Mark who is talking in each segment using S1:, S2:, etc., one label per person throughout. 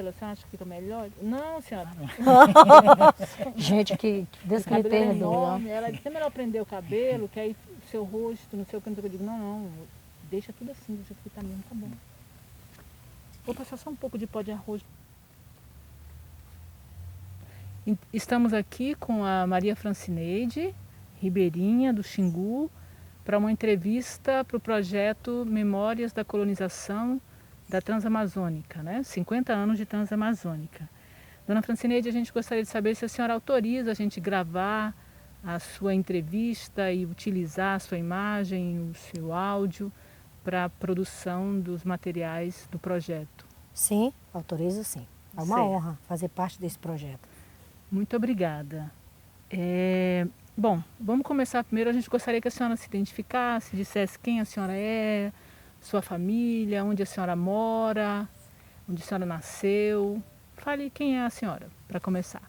S1: Você acha que fica melhor? Não, senhora.
S2: Gente, que Deus que me perdoe.
S1: Enorme. Ela disse, é melhor prender o cabelo, que aí o seu rosto, não sei o que, não sei o que. Eu digo, não, deixa tudo assim, do jeito que tá mesmo, tá bom. Vou passar só um pouco de pó de arroz. Estamos aqui com a Maria Francineide Ribeirinha, do Xingu, para uma entrevista para o projeto Memórias da Colonização da Transamazônica, né? 50 anos de Transamazônica. Dona Francineide, a gente gostaria de saber se a senhora autoriza a gente gravar a sua entrevista e utilizar a sua imagem, o seu áudio para a produção dos materiais do projeto.
S2: Sim, autorizo sim. É uma honra fazer parte desse projeto.
S1: Muito obrigada. Bom, vamos começar primeiro. A gente gostaria que a senhora se identificasse, dissesse quem a senhora é, sua família, onde a senhora mora, onde a senhora nasceu. Fale quem é a senhora, para começar.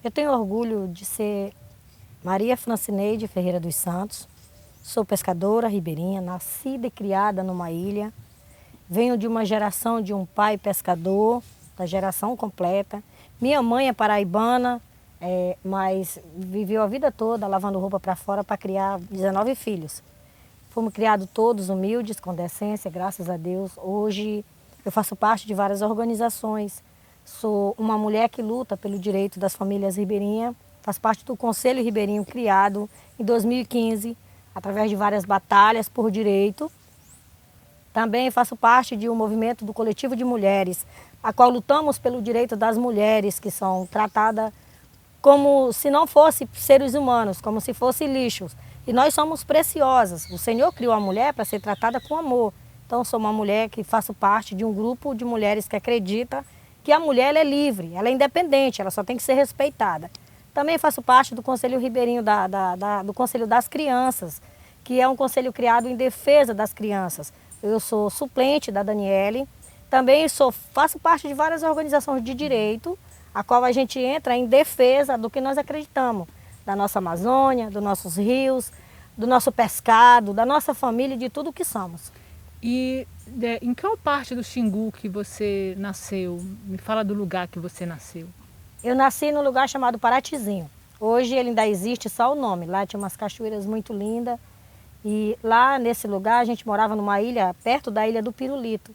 S2: Eu tenho orgulho de ser Maria Francineide Ferreira dos Santos. Sou pescadora ribeirinha, nascida e criada numa ilha. Venho de uma geração de um pai pescador, da geração completa. Minha mãe é paraibana, mas viveu a vida toda lavando roupa para fora para criar 19 filhos. Fomos criados todos humildes, com decência, graças a Deus. Hoje eu faço parte de várias organizações. Sou uma mulher que luta pelo direito das famílias ribeirinhas. Faço parte do Conselho Ribeirinho criado em 2015, através de várias batalhas por direito. Também faço parte de um movimento do coletivo de mulheres, a qual lutamos pelo direito das mulheres que são tratadas como se não fossem seres humanos, como se fossem lixos. E nós somos preciosas. O Senhor criou a mulher para ser tratada com amor. Então sou uma mulher que faço parte de um grupo de mulheres que acredita que a mulher ela é livre, ela é independente, ela só tem que ser respeitada. Também faço parte do Conselho Ribeirinho, do Conselho das Crianças, que é um conselho criado em defesa das crianças. Eu sou suplente da Daniele, também faço parte de várias organizações de direito, a qual a gente entra em defesa do que nós acreditamos, da nossa Amazônia, dos nossos rios, do nosso pescado, da nossa família e de tudo que somos.
S1: E em qual parte do Xingu que você nasceu? Me fala do lugar que você nasceu.
S2: Eu nasci num lugar chamado Paratizinho. Hoje ele ainda existe, só o nome. Lá tinha umas cachoeiras muito lindas. E lá nesse lugar a gente morava numa ilha, perto da ilha do Pirulito.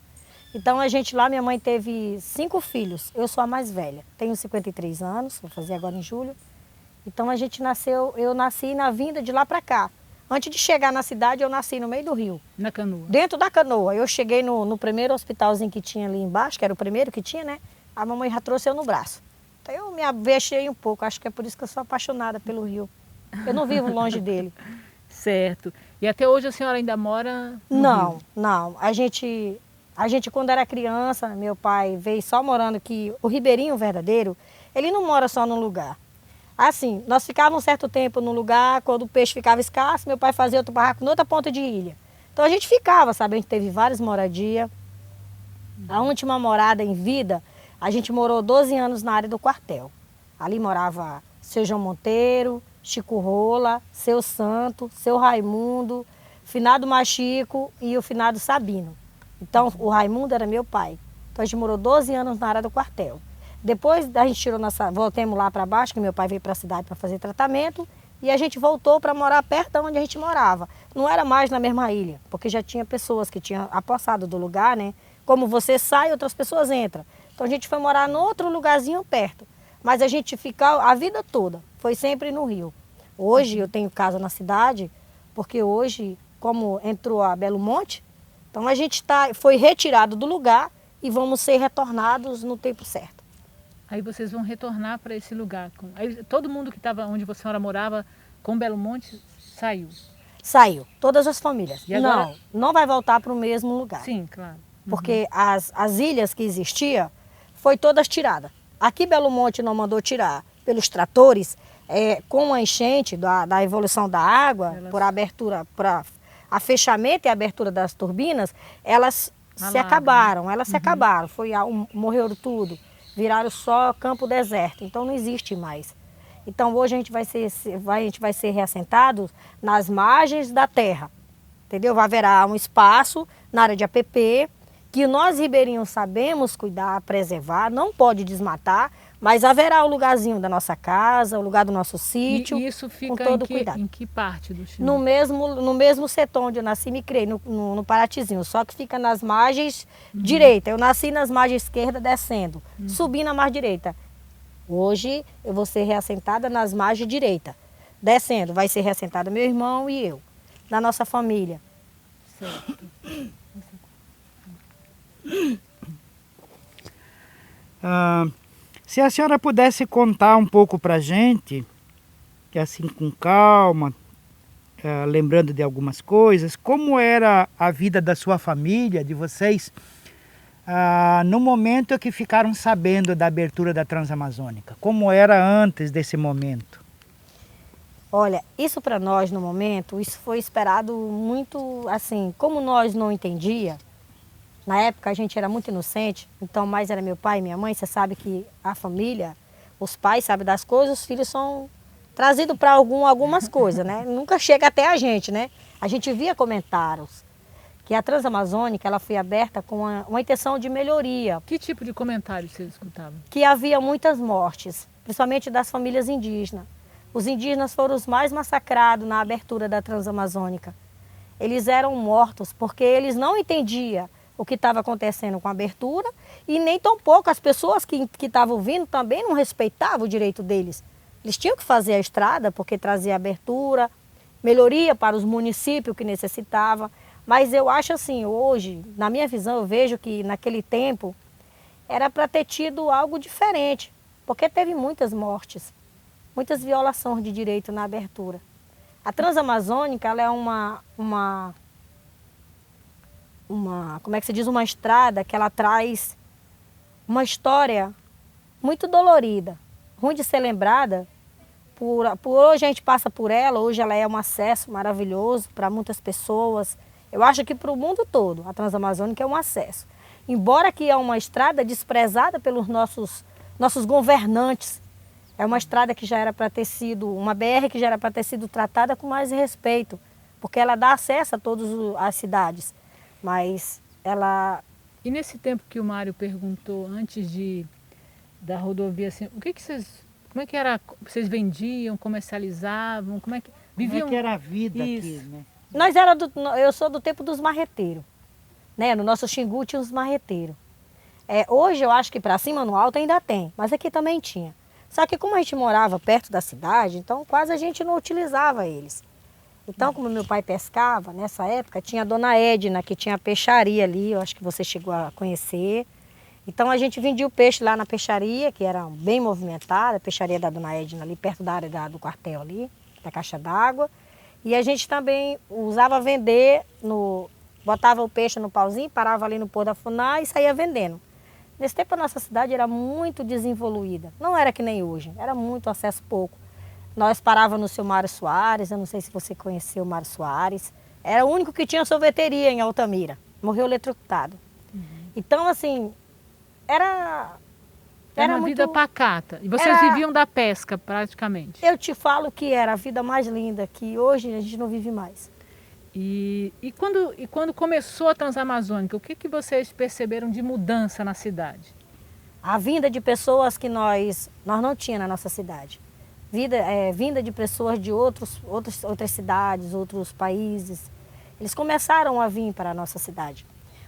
S2: Então minha mãe teve 5 filhos. Eu sou a mais velha. Tenho 53 anos, vou fazer agora em julho. Então eu nasci na vinda de lá para cá. Antes de chegar na cidade, eu nasci no meio do rio.
S1: Na canoa?
S2: Dentro da canoa. Eu cheguei no primeiro hospitalzinho que tinha ali embaixo, que era o primeiro que tinha, né? A mamãe já trouxe eu no braço. Então eu me avexei um pouco, acho que é por isso que eu sou apaixonada pelo rio. Eu não vivo longe dele.
S1: Certo. E até hoje a senhora ainda mora no
S2: Não,
S1: Rio?
S2: não. A gente quando era criança, meu pai veio só morando aqui. O ribeirinho verdadeiro, ele não mora só num lugar. Assim, nós ficávamos um certo tempo num lugar, quando o peixe ficava escasso, meu pai fazia outro barraco em outra ponta de ilha. Então a gente ficava, sabe? A gente teve várias moradias. A última morada em vida, a gente morou 12 anos na área do quartel. Ali morava seu João Monteiro, Chico Rola, seu Santo, seu Raimundo, finado Machico e o finado Sabino. Então o Raimundo era meu pai. Então a gente morou 12 anos na área do quartel. Depois a gente voltamos lá para baixo, que meu pai veio para a cidade para fazer tratamento, e a gente voltou para morar perto de onde a gente morava. Não era mais na mesma ilha, porque já tinha pessoas que tinham apossado do lugar, né? Como você sai, outras pessoas entram. Então a gente foi morar em outro lugarzinho perto. Mas a gente ficou a vida toda, foi sempre no Rio. Hoje eu tenho casa na cidade, porque hoje, como entrou a Belo Monte, então a gente foi retirado do lugar e vamos ser retornados no tempo certo.
S1: Aí vocês vão retornar para esse lugar. Aí todo mundo que estava onde a senhora morava com Belo Monte saiu?
S2: Saiu, todas as famílias.
S1: E agora...
S2: Não vai voltar para o mesmo lugar.
S1: Sim, claro.
S2: Porque as ilhas que existiam, foi todas tiradas. Aqui Belo Monte não mandou tirar pelos tratores, com a enchente da evolução da água, por abertura, para a fechamento e abertura das turbinas, elas se acabaram, morreram tudo, viraram só campo deserto, então não existe mais. Então hoje a gente vai ser reassentado nas margens da terra, entendeu? Vai haverá um espaço na área de APP, que nós ribeirinhos sabemos cuidar, preservar, não pode desmatar, mas haverá o lugarzinho da nossa casa, o lugar do nosso sítio,
S1: E isso
S2: com
S1: fica
S2: todo cuidado.
S1: em que parte do Xingu?
S2: No mesmo setor onde eu nasci e me criei, no Paratizinho, só que fica nas margens direita. Eu nasci nas margens esquerda descendo, subi na margem direita. Hoje eu vou ser reassentada nas margens direita. Descendo, vai ser reassentada meu irmão e eu, na nossa família.
S1: Certo.
S3: Se a senhora pudesse contar um pouco para a gente, que assim com calma, lembrando de algumas coisas, como era a vida da sua família, de vocês, no momento que ficaram sabendo da abertura da Transamazônica? Como era antes desse momento?
S2: Olha, isso para nós no momento, isso foi esperado muito, assim, como nós não entendia, na época a gente era muito inocente, então mais era meu pai e minha mãe, você sabe que a família, os pais sabem das coisas, os filhos são trazidos para algumas coisas, né? Nunca chega até a gente, né? A gente via comentários que a Transamazônica ela foi aberta com uma intenção de melhoria,
S1: Que tipo de comentário vocês escutavam?
S2: que havia muitas mortes, principalmente das famílias indígenas. Os indígenas foram os mais massacrados na abertura da Transamazônica. Eles eram mortos porque eles não entendiam o que estava acontecendo com a abertura e nem tampouco as pessoas que estavam vindo também não respeitavam o direito deles. Eles tinham que fazer a estrada porque trazia abertura, melhoria para os municípios que necessitavam. Mas eu acho assim, hoje, na minha visão, eu vejo que naquele tempo era para ter tido algo diferente, porque teve muitas mortes, muitas violações de direito na abertura. A Transamazônica ela é como é que se diz, uma estrada que ela traz uma história muito dolorida, ruim de ser lembrada. Hoje a gente passa por ela, hoje ela é um acesso maravilhoso para muitas pessoas. Eu acho que para o mundo todo a Transamazônica é um acesso. Embora que é uma estrada desprezada pelos nossos governantes, é uma estrada que já era para ter sido, uma BR que já era para ter sido tratada com mais respeito, porque ela dá acesso a todas as cidades. Mas ela...
S1: E nesse tempo que o Mário perguntou antes da rodovia, assim, como é que era? Vocês vendiam, comercializavam? Como é que viviam?
S3: Como é que era a vida
S1: Isso.
S3: aqui, né?
S2: Eu sou do tempo dos marreteiros, né? No nosso Xingu tinha os marreteiros. Hoje eu acho que para cima no alto ainda tem, mas aqui também tinha. Só que como a gente morava perto da cidade, então quase a gente não utilizava eles. Então, como meu pai pescava, nessa época tinha a dona Edna, que tinha a peixaria ali, eu acho que você chegou a conhecer. Então a gente vendia o peixe lá na peixaria, que era bem movimentada, a peixaria da dona Edna ali, perto da área do quartel ali, da caixa d'água. E a gente também usava vender, botava o peixe no pauzinho, parava ali no pôr da Funá e saía vendendo. Nesse tempo a nossa cidade era muito desenvolvida, não era que nem hoje, era muito acesso pouco. Nós parávamos no seu Mário Soares, eu não sei se você conheceu o Mário Soares, era o único que tinha sorveteria em Altamira, morreu eletrocutado. Então assim, era
S1: Era uma vida pacata. E vocês viviam da pesca praticamente.
S2: Eu te falo que era a vida mais linda, que hoje a gente não vive mais.
S1: E quando começou a Transamazônica, o que vocês perceberam de mudança na cidade?
S2: A vinda de pessoas que nós não tínhamos na nossa cidade. Vinda de pessoas de outras cidades, outros países. Eles começaram a vir para a nossa cidade.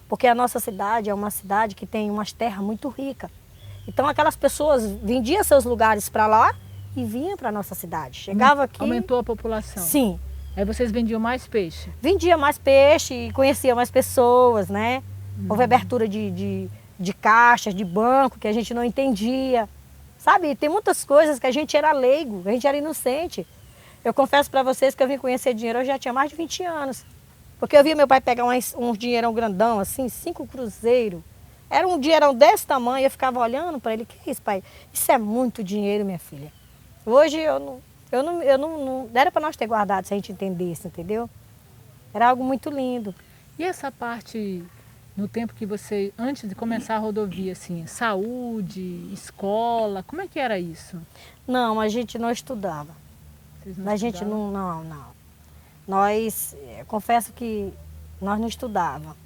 S2: Porque a nossa cidade é uma cidade que tem umas terras muito ricas. Então aquelas pessoas vendiam seus lugares para lá e vinham para a nossa cidade. Chegava aqui...
S1: Aumentou a população?
S2: Sim.
S1: Aí vocês vendiam mais peixe?
S2: Vendia mais peixe e conhecia mais pessoas, né? Houve abertura de caixas, de banco, que a gente não entendia. Sabe, tem muitas coisas que a gente era leigo, a gente era inocente. Eu confesso para vocês que eu vim conhecer dinheiro, eu já tinha mais de 20 anos. Porque eu via meu pai pegar um dinheirão grandão, assim, 5 cruzeiros. Era um dinheirão desse tamanho, eu ficava olhando para ele, que é isso, pai? Isso é muito dinheiro, minha filha. Hoje não era para nós ter guardado se a gente entendesse, entendeu? Era algo muito lindo.
S1: E essa parte, no tempo que você, antes de começar a rodovia, assim, saúde, escola, como é que era isso?
S2: Não, a gente não estudava.
S1: Vocês não
S2: A gente
S1: estudavam?
S2: não. Nós, confesso que nós não estudávamos.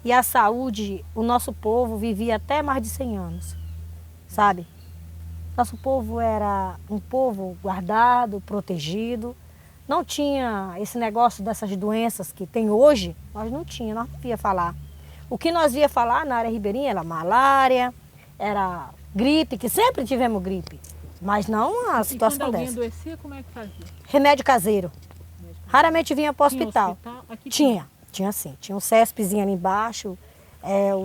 S2: E a saúde, o nosso povo vivia até mais de 100 anos, sabe? Nosso povo era um povo guardado, protegido. Não tinha esse negócio dessas doenças que tem hoje, nós não não via falar. O que nós via falar na área ribeirinha era malária, era gripe, que sempre tivemos gripe, mas não a situação
S1: quando alguém
S2: dessa.
S1: adoecia, como é que fazia?
S2: Remédio caseiro. Raramente vinha para o hospital.
S1: Aqui
S2: Tinha sim. Tinha um CESPzinho ali embaixo.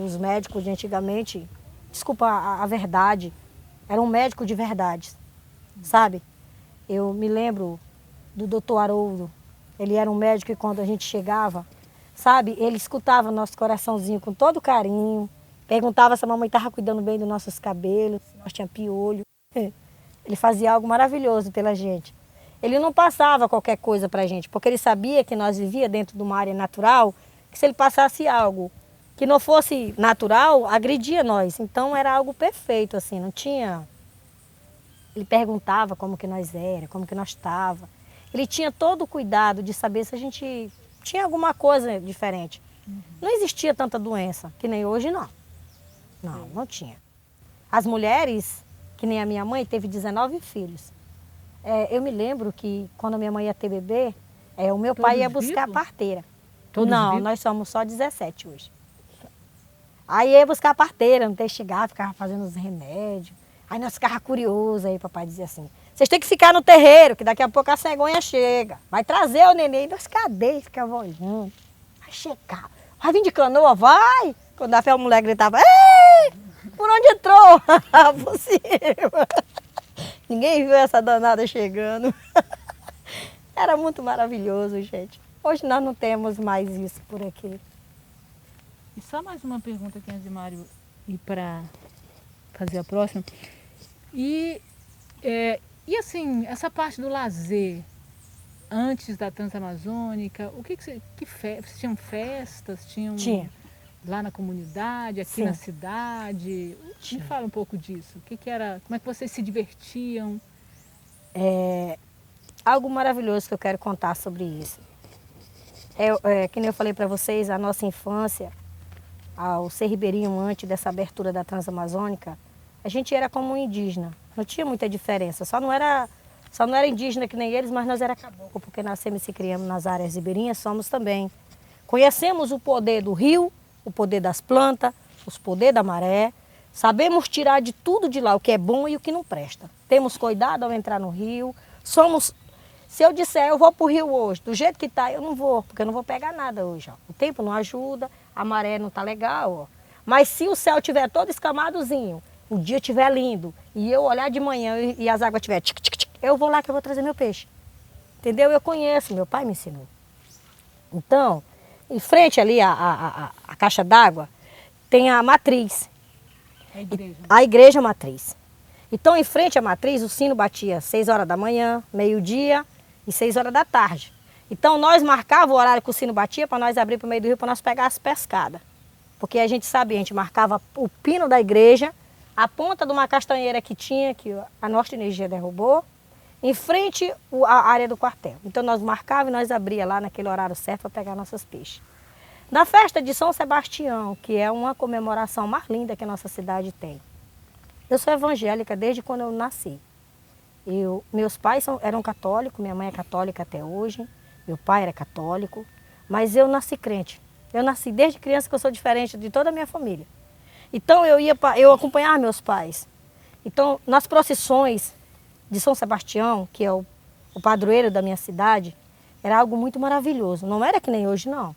S2: Os médicos de antigamente, desculpa a verdade, eram médicos de verdade, sabe? Eu me lembro do doutor Haroldo. Ele era um médico e quando a gente chegava, sabe? Ele escutava nosso coraçãozinho com todo carinho. Perguntava se a mamãe estava cuidando bem dos nossos cabelos, se nós tínhamos piolho. Ele fazia algo maravilhoso pela gente. Ele não passava qualquer coisa para a gente, porque ele sabia que nós vivíamos dentro de uma área natural, que se ele passasse algo que não fosse natural, agredia nós. Então era algo perfeito, assim, não tinha... Ele perguntava como que nós era, como que nós estava. Ele tinha todo o cuidado de saber se a gente tinha alguma coisa diferente. Não existia tanta doença, que nem hoje não. Não tinha. As mulheres, que nem a minha mãe, teve 19 filhos. Eu me lembro que quando a minha mãe ia ter bebê, o meu pai ia buscar a parteira. Não,
S1: vivos?
S2: nós somos só 17 hoje. Aí ia buscar a parteira, não tem chegar, ficava fazendo os remédios. Aí nós ficava curiosos, aí papai dizia assim, vocês têm que ficar no terreiro, que daqui a pouco a cegonha chega. Vai trazer o neném. Nós, cadê? Ficava olhando. Vai chegar. Vai vir de canoa? Vai! Quando a mulher gritava, ei! Por onde entrou? Por cima. Ninguém viu essa danada chegando. Era muito maravilhoso, gente. Hoje nós não temos mais isso por aqui.
S1: E só mais uma pergunta aqui antes de Mário ir para fazer a próxima. E assim, essa parte do lazer, antes da Transamazônica, o que vocês tinham festas?
S2: Tinha.
S1: Lá na comunidade, aqui
S2: Sim.
S1: na cidade? Me fala um pouco disso. O que era, como é que vocês se divertiam?
S2: Algo maravilhoso que eu quero contar sobre isso. Que nem eu falei para vocês, a nossa infância, ao ser ribeirinho antes dessa abertura da Transamazônica, a gente era como um indígena. Não tinha muita diferença. Só não era indígena que nem eles, mas nós era caboclo, porque nascemos e se criamos nas áreas ribeirinhas, somos também. Conhecemos o poder do rio, o poder das plantas, os poderes da maré. Sabemos tirar de tudo de lá o que é bom e o que não presta. Temos cuidado ao entrar no rio. Se eu disser, eu vou para o rio hoje, do jeito que está, eu não vou, porque eu não vou pegar nada hoje. Ó. O tempo não ajuda, a maré não está legal. Ó. Mas se o céu estiver todo escamadozinho, o dia estiver lindo, e eu olhar de manhã e as águas estiverem tic, tic, tic, eu vou lá que eu vou trazer meu peixe. Entendeu? Eu conheço, meu pai me ensinou. Então, em frente ali a caixa d'água, tem a matriz. A igreja matriz. Então, em frente à matriz, o sino batia 6 horas da manhã, meio-dia e 6 horas da tarde. Então, nós marcávamos o horário que o sino batia para nós abrir para o meio do rio para nós pegar as pescadas. Porque a gente sabia, a gente marcava o pino da igreja, a ponta de uma castanheira que tinha, que a Norte Energia derrubou, em frente à área do quartel. Então, nós marcávamos e nós abria lá naquele horário certo para pegar nossos peixes. Na festa de São Sebastião, que é uma comemoração mais linda que a nossa cidade tem. Eu sou evangélica desde quando eu nasci. Meus pais eram católicos, minha mãe é católica até hoje, meu pai era católico, mas eu nasci crente. Eu nasci desde criança que eu sou diferente de toda a minha família. Então eu acompanhava meus pais. Então nas procissões de São Sebastião, que é o padroeiro da minha cidade, era algo muito maravilhoso. Não era que nem hoje, não.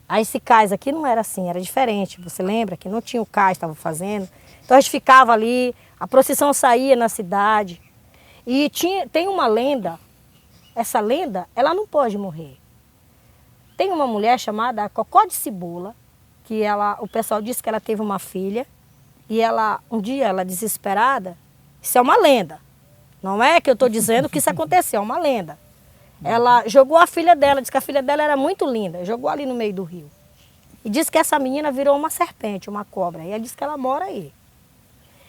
S2: Aí esse cais aqui não era assim, era diferente. Você lembra que não tinha o cais, estava fazendo. Então a gente ficava ali, a procissão saía na cidade. E tem uma lenda, essa lenda, ela não pode morrer. Tem uma mulher chamada Cocó de Cebola, que o pessoal disse que ela teve uma filha, e um dia, ela desesperada, isso é uma lenda. Não é que eu estou dizendo que isso aconteceu, é uma lenda. Ela jogou a filha dela, disse que a filha dela era muito linda, jogou ali no meio do rio. E disse que essa menina virou uma serpente, uma cobra, e ela disse que ela mora aí.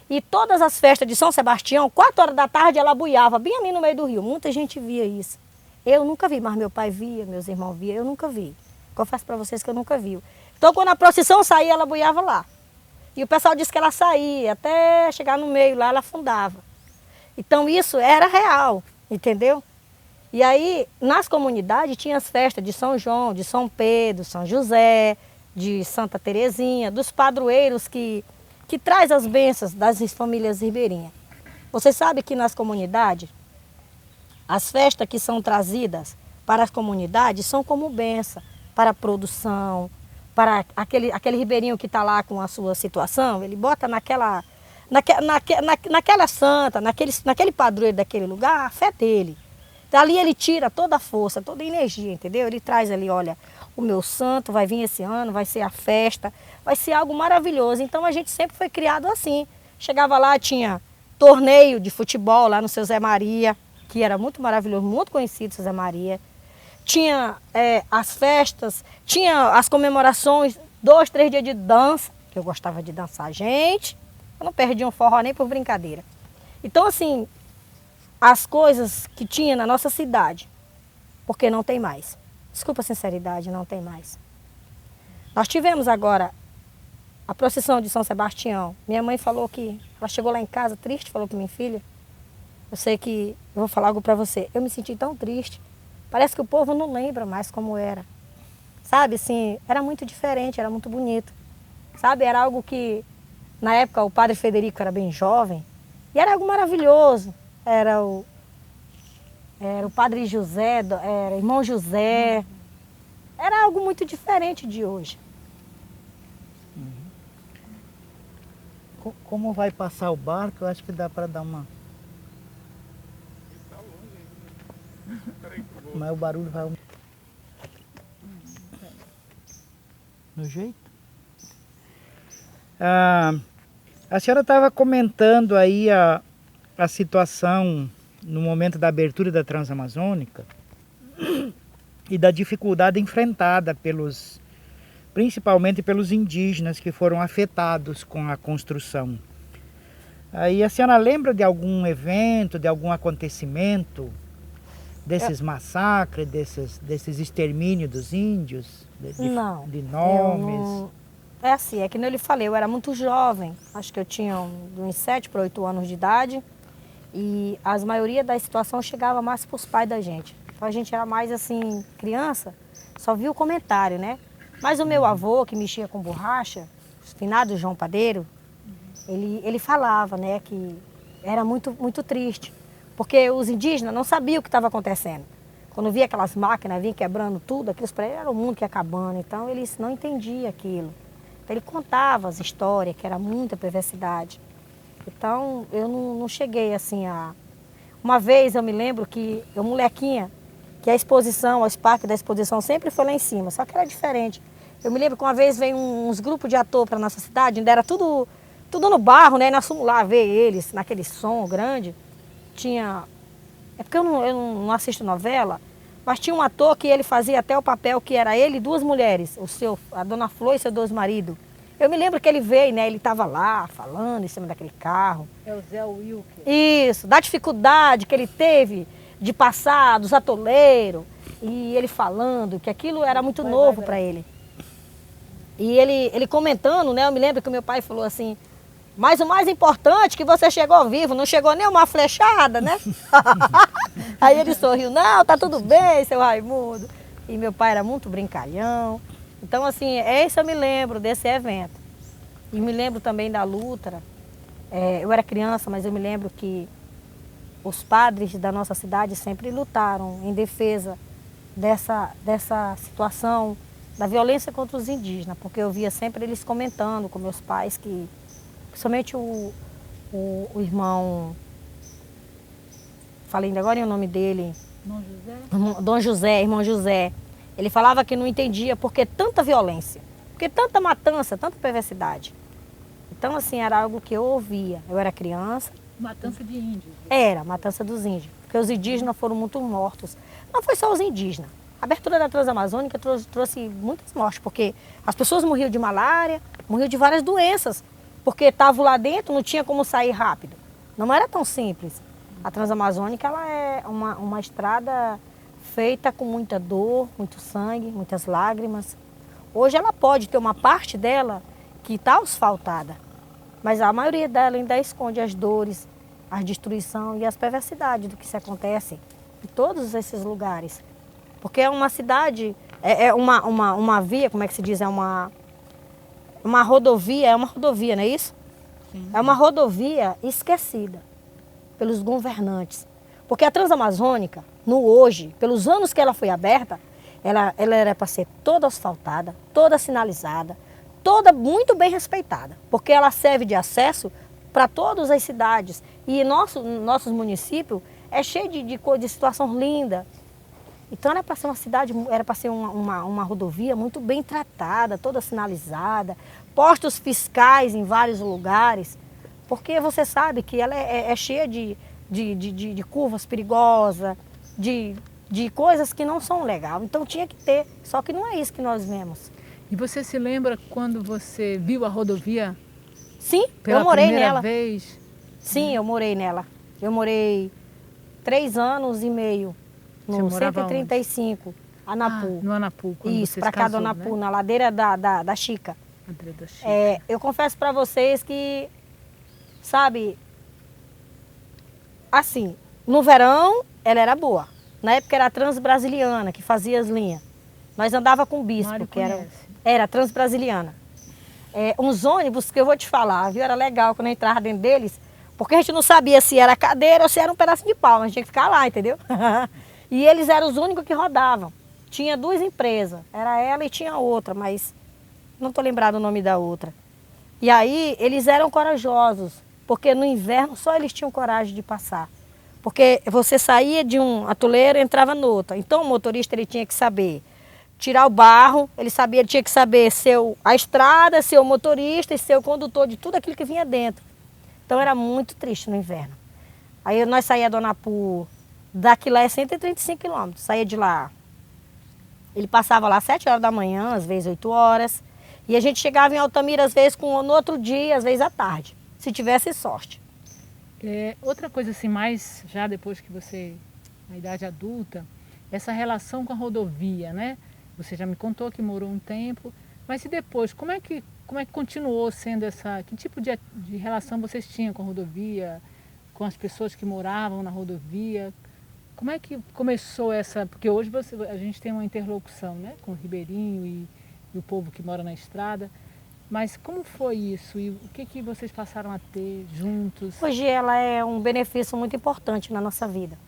S2: E todas as festas de São Sebastião, 4 horas da tarde, ela buiava bem ali no meio do rio. Muita gente via isso. Eu nunca vi, mas meu pai via, meus irmãos via, eu nunca vi. Confesso para vocês que eu nunca vi. Então, quando a procissão saía, ela boiava lá. E o pessoal disse que ela saía, até chegar no meio lá, ela afundava. Então, isso era real, entendeu? E aí, nas comunidades, tinha as festas de São João, de São Pedro, São José, de Santa Terezinha, dos padroeiros que traz as bênçãos das famílias ribeirinhas. Você sabe que nas comunidades, as festas que são trazidas para as comunidades são como bênção para a produção, para aquele ribeirinho que está lá com a sua situação, ele bota naquela santa, naquele padroeiro daquele lugar, a fé dele. Dali ele tira toda a força, toda a energia, entendeu? Ele traz ali, olha, o meu santo vai vir esse ano, vai ser a festa, vai ser algo maravilhoso. Então a gente sempre foi criado assim. Chegava lá, tinha torneio de futebol lá no seu Zé Maria, que era muito maravilhoso, muito conhecido, seu Zé Maria. Tinha as festas, tinha as comemorações, 2, 3 dias de dança, que eu gostava de dançar. Gente, eu não perdia um forró nem por brincadeira. Então, assim, as coisas que tinha na nossa cidade, porque não tem mais. Desculpa a sinceridade, não tem mais. Nós tivemos agora a procissão de São Sebastião. Minha mãe falou que, ela chegou lá em casa triste, falou para minha filha, eu sei que, eu vou falar algo para você, eu me senti tão triste. Parece que o povo não lembra mais como era. Sabe, assim, era muito diferente, era muito bonito. Sabe, era algo que, na época, o padre Federico era bem jovem, e era algo maravilhoso. Era o padre José, era o irmão José. Era algo muito diferente de hoje.
S3: Como vai passar o barco, eu acho que dá para dar uma... Mas o barulho vai... No jeito? A senhora estava comentando aí a situação no momento da abertura da Transamazônica e da dificuldade enfrentada principalmente pelos indígenas que foram afetados com a construção. Aí a senhora lembra de algum evento, de algum acontecimento, desses massacres, desses extermínios dos índios?
S2: Não.
S3: De nomes?
S2: Não... É assim, é que nem eu lhe falei, eu era muito jovem, acho que eu tinha uns 7 para 8 anos de idade, e a maioria da situação chegava mais para os pais da gente. Então a gente era mais assim, criança, só via o comentário, né? Mas o meu avô, que mexia com borracha, o finado João Padeiro, ele falava, né, que era muito, muito triste, porque os indígenas não sabiam o que estava acontecendo. Quando via aquelas máquinas vinham quebrando tudo, aqueles para eles era o mundo que ia acabando, então eles não entendiam aquilo. Então, ele contava as histórias, que era muita perversidade. Então, eu não cheguei assim a... Uma vez eu me lembro que eu, molequinha, que a exposição, o parque da exposição sempre foi lá em cima, só que era diferente. Eu me lembro que uma vez veio uns grupos de atores para nossa cidade, ainda era tudo no barro, né? E nós fomos lá ver eles, naquele som grande. Tinha... É porque eu não assisto novela, mas tinha um ator que ele fazia até o papel que era ele e 2 mulheres, a dona Flor e seus 2 maridos. Eu me lembro que ele veio, né? Ele estava lá falando em cima daquele carro.
S1: É o Zé Wilker.
S2: Isso, da dificuldade que ele teve de passar dos atoleiros. E ele falando que aquilo era muito novo para ele. E ele comentando, né? Eu me lembro que o meu pai falou assim, mas o mais importante é que você chegou vivo, não chegou nem uma flechada, né? Aí ele sorriu, não, tá tudo bem, seu Raimundo. E meu pai era muito brincalhão. Então, assim, esse eu me lembro desse evento. E me lembro também da luta. Eu era criança, mas eu me lembro que os padres da nossa cidade sempre lutaram em defesa dessa situação da violência contra os indígenas, porque eu via sempre eles comentando com meus pais que, principalmente o irmão, falei ainda agora o nome dele, Dom José, irmão José, ele falava que não entendia por que tanta violência, por que tanta matança, tanta perversidade. Então, assim, era algo que eu ouvia. Eu era criança.
S1: Matança de índios.
S2: Era, matança dos índios, porque os indígenas foram muito mortos. Não foi só os indígenas. A abertura da Transamazônica trouxe muitas mortes, porque as pessoas morriam de malária, morriam de várias doenças, porque estavam lá dentro, não tinha como sair rápido. Não era tão simples. A Transamazônica ela é uma estrada feita com muita dor, muito sangue, muitas lágrimas. Hoje ela pode ter uma parte dela que está asfaltada, mas a maioria dela ainda esconde as dores, a destruição e as perversidades do que se acontece em todos esses lugares. Porque é uma cidade, é uma via, como é que se diz? É uma rodovia, não é isso? Sim. É uma rodovia esquecida pelos governantes. Porque a Transamazônica, no hoje, pelos anos que ela foi aberta, ela era para ser toda asfaltada, toda sinalizada, toda muito bem respeitada. Porque ela serve de acesso para todas as cidades. E nossos municípios é cheio de situações lindas. Então era para ser uma cidade, era para ser uma rodovia muito bem tratada, toda sinalizada, postos fiscais em vários lugares, porque você sabe que ela é cheia de curvas perigosas, de coisas que não são legais. Então tinha que ter, só que não é isso que nós vemos.
S1: E você se lembra quando você viu a rodovia?
S2: Sim,
S1: pela
S2: eu morei
S1: primeira
S2: nela.
S1: Vez?
S2: Sim, eu morei nela. Eu morei 3 anos e meio. No 135, Anapu.
S1: No Anapu, quando
S2: isso,
S1: você
S2: para cá do
S1: casou,
S2: Anapu,
S1: né?
S2: na ladeira da Chica.
S1: Ladeira da Chica.
S2: Eu confesso para vocês que, sabe, assim, no verão ela era boa. Na época era a Transbrasiliana, que fazia as linhas. Nós andava com o bispo,
S1: Mário
S2: que era
S1: conhece.
S2: a Transbrasiliana. Uns ônibus que eu vou te falar, viu? Era legal quando eu entrava dentro deles, porque a gente não sabia se era cadeira ou se era um pedaço de pau, a gente tinha que ficar lá, entendeu? E eles eram os únicos que rodavam. Tinha 2 empresas, era ela e tinha outra, mas não estou lembrado o nome da outra. E aí eles eram corajosos, porque no inverno só eles tinham coragem de passar. Porque você saía de um atoleiro e entrava no outro. Então o motorista ele tinha que saber tirar o barro, ele tinha que saber ser a estrada, ser o motorista e ser o condutor de tudo aquilo que vinha dentro. Então era muito triste no inverno. Aí nós saíamos do Anapu. Daqui lá é 135 quilômetros, saía de lá. Ele passava lá às 7 horas da manhã, às vezes 8 horas. E a gente chegava em Altamira, às vezes no outro dia, às vezes à tarde, se tivesse sorte.
S1: Outra coisa assim, mais já depois que você, na idade adulta, essa relação com a rodovia, né? Você já me contou que morou um tempo, mas e depois, como é que continuou sendo que tipo de relação vocês tinham com a rodovia, com as pessoas que moravam na rodovia? Como é que começou porque hoje a gente tem uma interlocução, né, com o ribeirinho e o povo que mora na estrada, mas como foi isso e o que vocês passaram a ter juntos?
S2: Hoje ela é um benefício muito importante na nossa vida.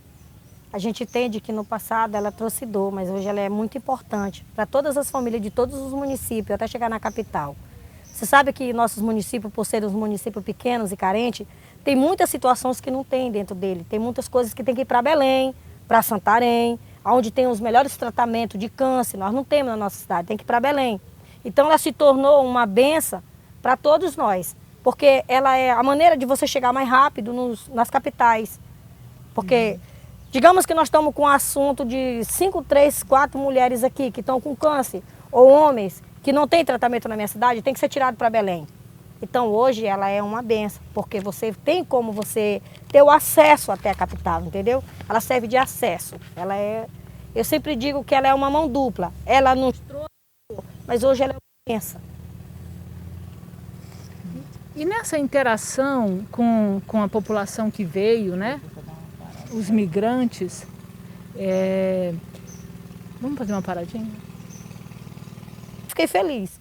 S2: A gente entende que no passado ela trouxe dor, mas hoje ela é muito importante para todas as famílias de todos os municípios, até chegar na capital. Você sabe que nossos municípios, por serem os municípios pequenos e carentes, tem muitas situações que não tem dentro dele. Tem muitas coisas que tem que ir para Belém, para Santarém, onde tem os melhores tratamentos de câncer. Nós não temos na nossa cidade, tem que ir para Belém. Então ela se tornou uma benção para todos nós, porque ela é a maneira de você chegar mais rápido nas capitais. Porque, digamos que nós estamos com um assunto de 5, 3, 4 mulheres aqui que estão com câncer, ou homens que não têm tratamento na minha cidade, tem que ser tirado para Belém. Então hoje ela é uma benção, porque você tem como você ter o acesso até a capital, entendeu? Ela serve de acesso. Eu sempre digo que ela é uma mão dupla. Ela nos trouxe, mas hoje ela é uma benção.
S1: E nessa interação com a população que veio, né? Os migrantes, vamos fazer uma paradinha?
S2: Fiquei feliz.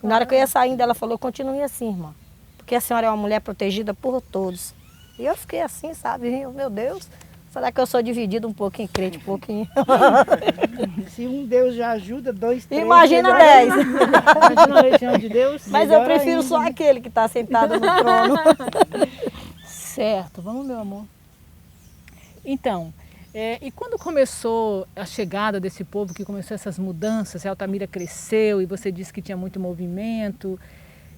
S2: Na hora que eu ia saindo, ela falou, continue assim, irmã. Porque a senhora é uma mulher protegida por todos. E eu fiquei assim, sabe? Meu Deus, será que eu sou dividida um pouquinho, crente, um pouquinho?
S3: Se um Deus já ajuda, 2, 3...
S2: Imagina 10.
S1: Imagina a legião de Deus.
S2: Mas eu prefiro só aquele que está sentado no trono.
S1: Certo, vamos, meu amor. Então, e quando começou a chegada desse povo, que começou essas mudanças, a Altamira cresceu e você disse que tinha muito movimento,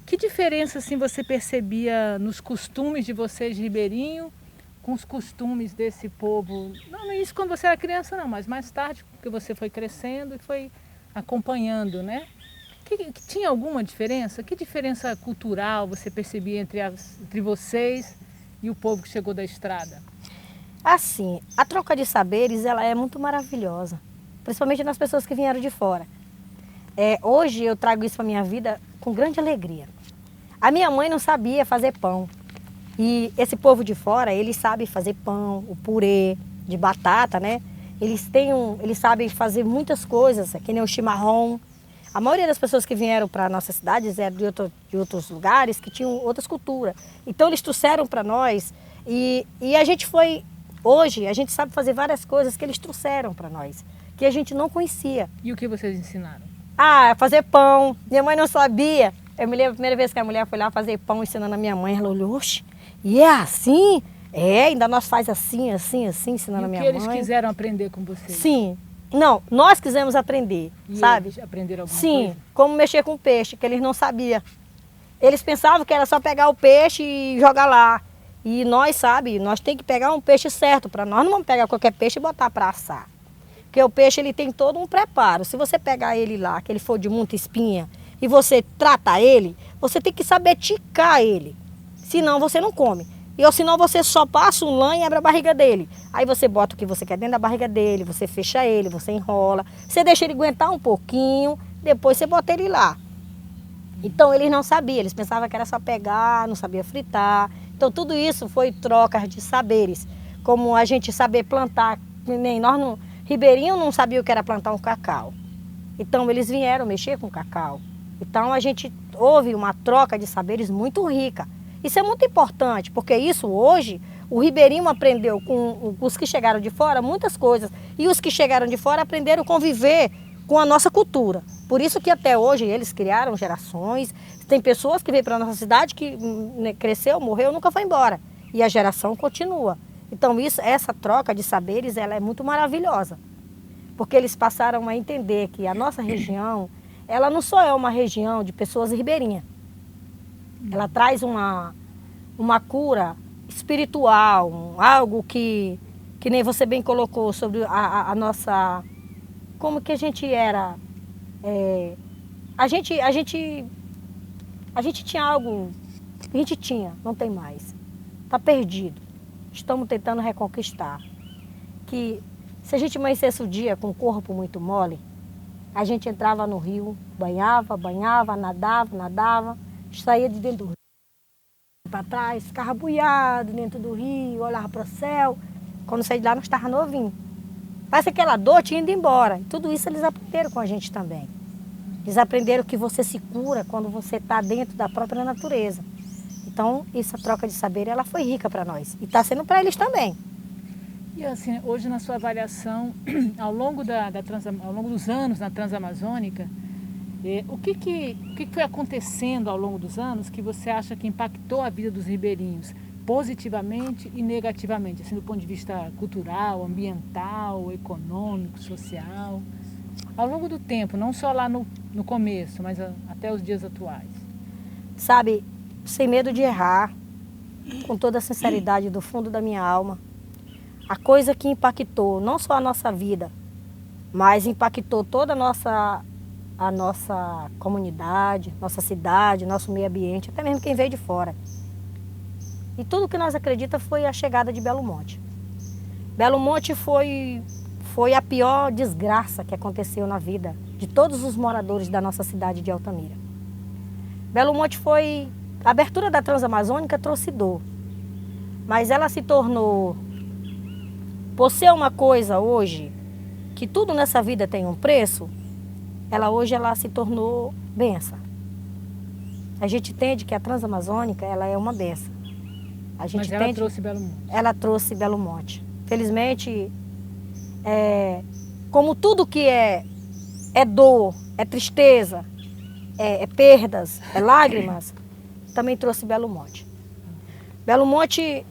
S1: que diferença assim, você percebia nos costumes de vocês, ribeirinho, com os costumes desse povo? Não isso quando você era criança não, mas mais tarde, porque você foi crescendo e foi acompanhando, né? Que tinha alguma diferença? Que diferença cultural você percebia entre vocês e o povo que chegou da estrada?
S2: Assim, a troca de saberes ela é muito maravilhosa, principalmente nas pessoas que vieram de fora. hoje eu trago isso para minha vida com grande alegria. A minha mãe não sabia fazer pão. E esse povo de fora, eles sabem fazer pão, o purê de batata, né? Eles sabem fazer muitas coisas, que nem o chimarrão. A maioria das pessoas que vieram para a nossa cidade eram de outros lugares que tinham outras culturas. Então eles trouxeram para nós e a gente hoje a gente sabe fazer várias coisas que eles trouxeram para nós, que a gente não conhecia.
S1: E o que vocês ensinaram?
S2: Fazer pão. Minha mãe não sabia. Eu me lembro a primeira vez que a mulher foi lá fazer pão ensinando a minha mãe, ela olhou, oxe, e é assim? Ainda nós faz assim, ensinando a minha mãe.
S1: E o que eles quiseram aprender com vocês?
S2: Sim. Não, nós quisemos aprender, sabe?
S1: Eles aprenderam alguma
S2: Sim,
S1: coisa?
S2: como mexer com peixe, que eles não sabiam. Eles pensavam que era só pegar o peixe e jogar lá. E nós tem que pegar um peixe certo para nós. Não vamos pegar qualquer peixe e botar para assar. Porque o peixe ele tem todo um preparo. Se você pegar ele lá, que ele for de muita espinha, e você trata ele, você tem que saber ticar ele. Senão você não come. Ou senão você só passa um lã e abre a barriga dele. Aí você bota o que você quer dentro da barriga dele, você fecha ele, você enrola. Você deixa ele aguentar um pouquinho, depois você bota ele lá. Então eles não sabiam, eles pensavam que era só pegar, não sabia fritar. Então tudo isso foi troca de saberes. Como a gente saber plantar, nem nós no Ribeirinho não sabia o que era plantar um cacau. Então eles vieram mexer com cacau. Então houve uma troca de saberes muito rica. Isso é muito importante, porque isso hoje, o ribeirinho aprendeu com os que chegaram de fora muitas coisas. E os que chegaram de fora aprenderam a conviver com a nossa cultura. Por isso que até hoje eles criaram gerações. Tem pessoas que vêm para a nossa cidade que cresceu, morreu, nunca foi embora. E a geração continua. Então essa troca de saberes ela é muito maravilhosa. Porque eles passaram a entender que a nossa região, ela não só é uma região de pessoas ribeirinhas. Ela traz uma cura espiritual, algo que nem você bem colocou sobre a nossa... Como que a gente era... A gente tinha algo... A gente tinha, não tem mais. Está perdido. Estamos tentando reconquistar. Que se a gente amanhecesse o dia com o corpo muito mole, a gente entrava no rio, banhava, nadava, saía de dentro do rio para trás, ficava buiado dentro do rio, olhava para o céu. Quando saía de lá, nós estávamos novinhos. Parece que aquela dor tinha ido embora. Tudo isso eles aprenderam com a gente também. Eles aprenderam que você se cura quando você está dentro da própria natureza. Então, essa troca de saber, ela foi rica para nós. E está sendo para eles também.
S1: E assim, hoje na sua avaliação, ao longo dos anos na Transamazônica, o que foi acontecendo ao longo dos anos que você acha que impactou a vida dos ribeirinhos positivamente e negativamente, assim, do ponto de vista cultural, ambiental, econômico, social, ao longo do tempo, não só lá no começo, mas até os dias atuais?
S2: Sabe, sem medo de errar, com toda a sinceridade do fundo da minha alma, a coisa que impactou não só a nossa vida, mas impactou toda a nossa comunidade, nossa cidade, nosso meio ambiente, até mesmo quem veio de fora. E tudo que nós acreditamos foi a chegada de Belo Monte. Belo Monte foi a pior desgraça que aconteceu na vida de todos os moradores da nossa cidade de Altamira. Belo Monte foi... A abertura da Transamazônica trouxe dor, mas ela se tornou... Por ser uma coisa hoje, que tudo nessa vida tem um preço, hoje ela se tornou benção. A gente entende que a Transamazônica ela é uma benção.
S1: Mas ela trouxe Belo Monte.
S2: Ela trouxe Belo Monte. Felizmente, como tudo que é dor, é tristeza, é perdas, é lágrimas, também trouxe Belo Monte. Belo Monte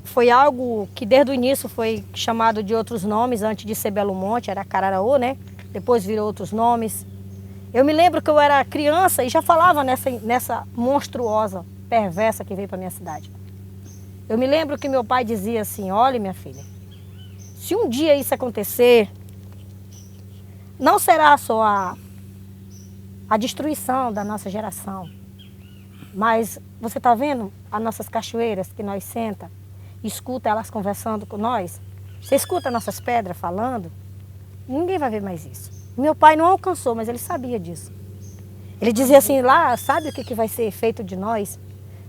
S2: foi algo que desde o início foi chamado de outros nomes, antes de ser Belo Monte, era Cararaú, né? Depois virou outros nomes. Eu me lembro que eu era criança e já falava nessa monstruosa, perversa que veio para minha cidade. Eu me lembro que meu pai dizia assim, olha minha filha, se um dia isso acontecer, não será só a destruição da nossa geração, mas você está vendo as nossas cachoeiras que nós senta, escuta elas conversando com nós? Você escuta nossas pedras falando? Ninguém vai ver mais isso. Meu pai não alcançou, mas ele sabia disso. Ele dizia assim, lá, sabe o que vai ser feito de nós?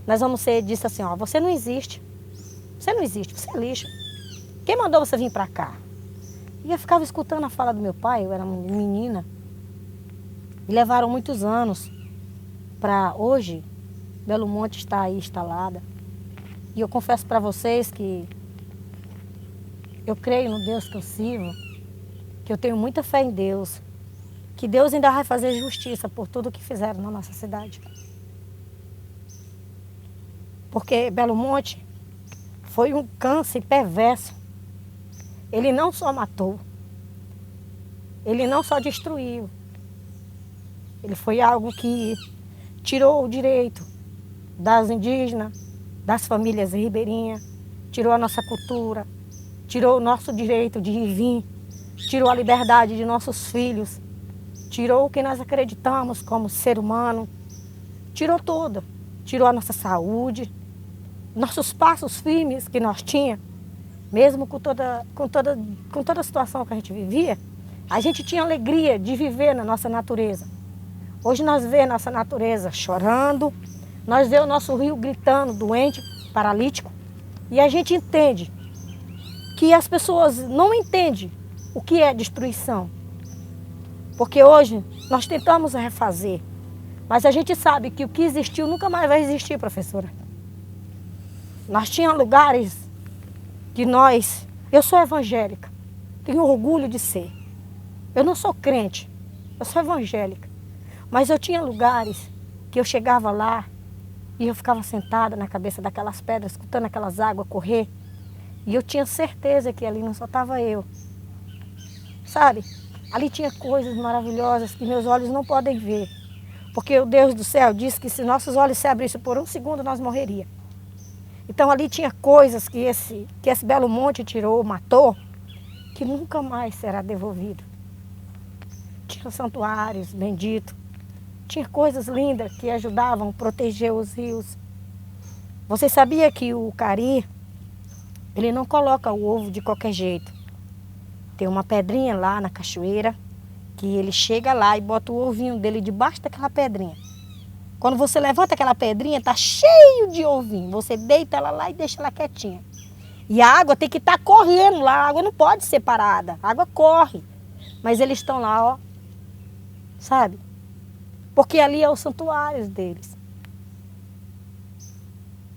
S2: Nós vamos ser, disse assim, ó, você não existe. Você não existe, você é lixo. Quem mandou você vir para cá? E eu ficava escutando a fala do meu pai, eu era menina. E levaram muitos anos para hoje, Belo Monte está aí instalada. E eu confesso para vocês que eu creio no Deus que eu sirvo, que eu tenho muita fé em Deus, que Deus ainda vai fazer justiça por tudo que fizeram na nossa cidade. Porque Belo Monte foi um câncer perverso. Ele não só matou, ele não só destruiu, ele foi algo que tirou o direito das indígenas, das famílias ribeirinhas, tirou a nossa cultura, tirou o nosso direito de vir, tirou a liberdade de nossos filhos, tirou o que nós acreditamos como ser humano, tirou tudo, tirou a nossa saúde, nossos passos firmes que nós tínhamos, mesmo com toda a situação que a gente vivia, a gente tinha alegria de viver na nossa natureza. Hoje nós vemos a nossa natureza chorando, nós vemos o nosso rio gritando, doente, paralítico, e a gente entende que as pessoas não entendem o que é destruição. Porque hoje nós tentamos refazer, mas a gente sabe que o que existiu nunca mais vai existir, professora. Nós tínhamos lugares que eu sou evangélica, tenho orgulho de ser. Eu não sou crente, eu sou evangélica. Mas eu tinha lugares que eu chegava lá e eu ficava sentada na cabeça daquelas pedras, escutando aquelas águas correr. E eu tinha certeza que ali não só estava eu. Sabe? Ali tinha coisas maravilhosas que meus olhos não podem ver. Porque o Deus do céu disse que se nossos olhos se abrissem por um segundo, nós morreríamos. Então ali tinha coisas que esse Belo Monte tirou, matou, que nunca mais será devolvido. Tinha santuários benditos. Tinha coisas lindas que ajudavam a proteger os rios. Você sabia que o cari, ele não coloca o ovo de qualquer jeito. Tem uma pedrinha lá na cachoeira, que ele chega lá e bota o ovinho dele debaixo daquela pedrinha. Quando você levanta aquela pedrinha, tá cheio de ovinho. Você deita ela lá e deixa ela quietinha. E a água tem que estar correndo lá, a água não pode ser parada, a água corre. Mas eles estão lá, ó, sabe? Porque ali é os santuários deles.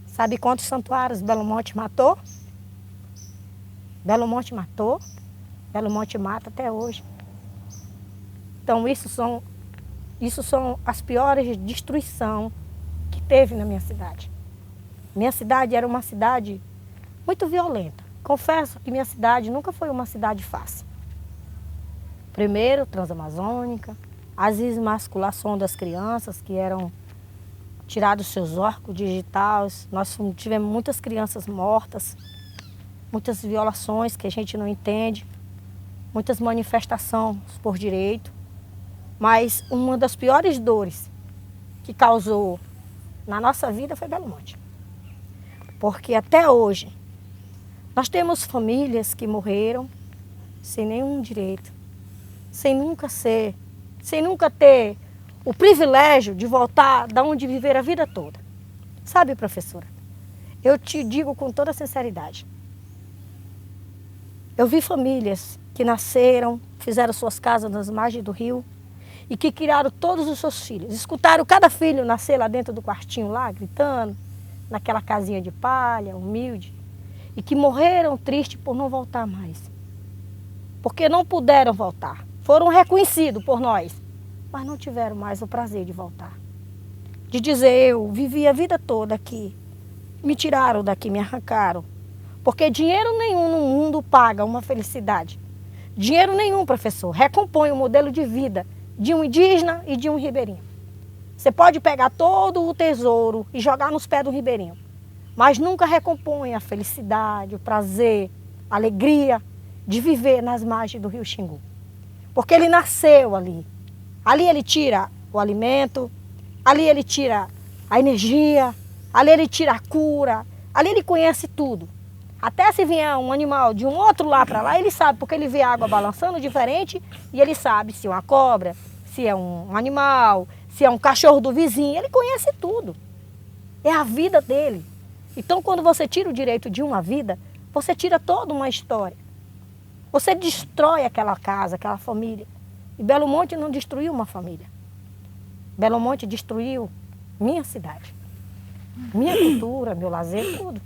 S2: Sabe quantos santuários Belo Monte matou? Belo Monte matou, Belo Monte mata até hoje. Então isso são as piores destruições que teve na minha cidade. Minha cidade era uma cidade muito violenta. Confesso que minha cidade nunca foi uma cidade fácil. Primeiro, transamazônica, as desmasculações das crianças que eram tirados seus órgãos digitais. Nós tivemos muitas crianças mortas, muitas violações que a gente não entende, muitas manifestações por direito. Mas uma das piores dores que causou na nossa vida foi Belo Monte. Porque até hoje nós temos famílias que morreram sem nenhum direito, sem nunca ter o privilégio de voltar da onde viver a vida toda. Sabe, professora, eu te digo com toda sinceridade, eu vi famílias que nasceram, fizeram suas casas nas margens do rio e que criaram todos os seus filhos. Escutaram cada filho nascer lá dentro do quartinho lá, gritando, naquela casinha de palha, humilde, e que morreram tristes por não voltar mais. Porque não puderam voltar. Foram reconhecidos por nós, mas não tiveram mais o prazer de voltar. De dizer, eu vivi a vida toda aqui, me tiraram daqui, me arrancaram. Porque dinheiro nenhum no mundo paga uma felicidade. Dinheiro nenhum, professor, recompõe o modelo de vida de um indígena e de um ribeirinho. Você pode pegar todo o tesouro e jogar nos pés do ribeirinho, mas nunca recompõe a felicidade, o prazer, a alegria de viver nas margens do rio Xingu. Porque ele nasceu ali. Ali ele tira o alimento, ali ele tira a energia, ali ele tira a cura, ali ele conhece tudo. Até se vier um animal de um outro lá para lá, ele sabe, porque ele vê a água balançando diferente e ele sabe se é uma cobra, se é um animal, se é um cachorro do vizinho, ele conhece tudo. É a vida dele. Então, quando você tira o direito de uma vida, você tira toda uma história. Você destrói aquela casa, aquela família. E Belo Monte não destruiu uma família. Belo Monte destruiu minha cidade. Minha cultura, meu lazer, tudo.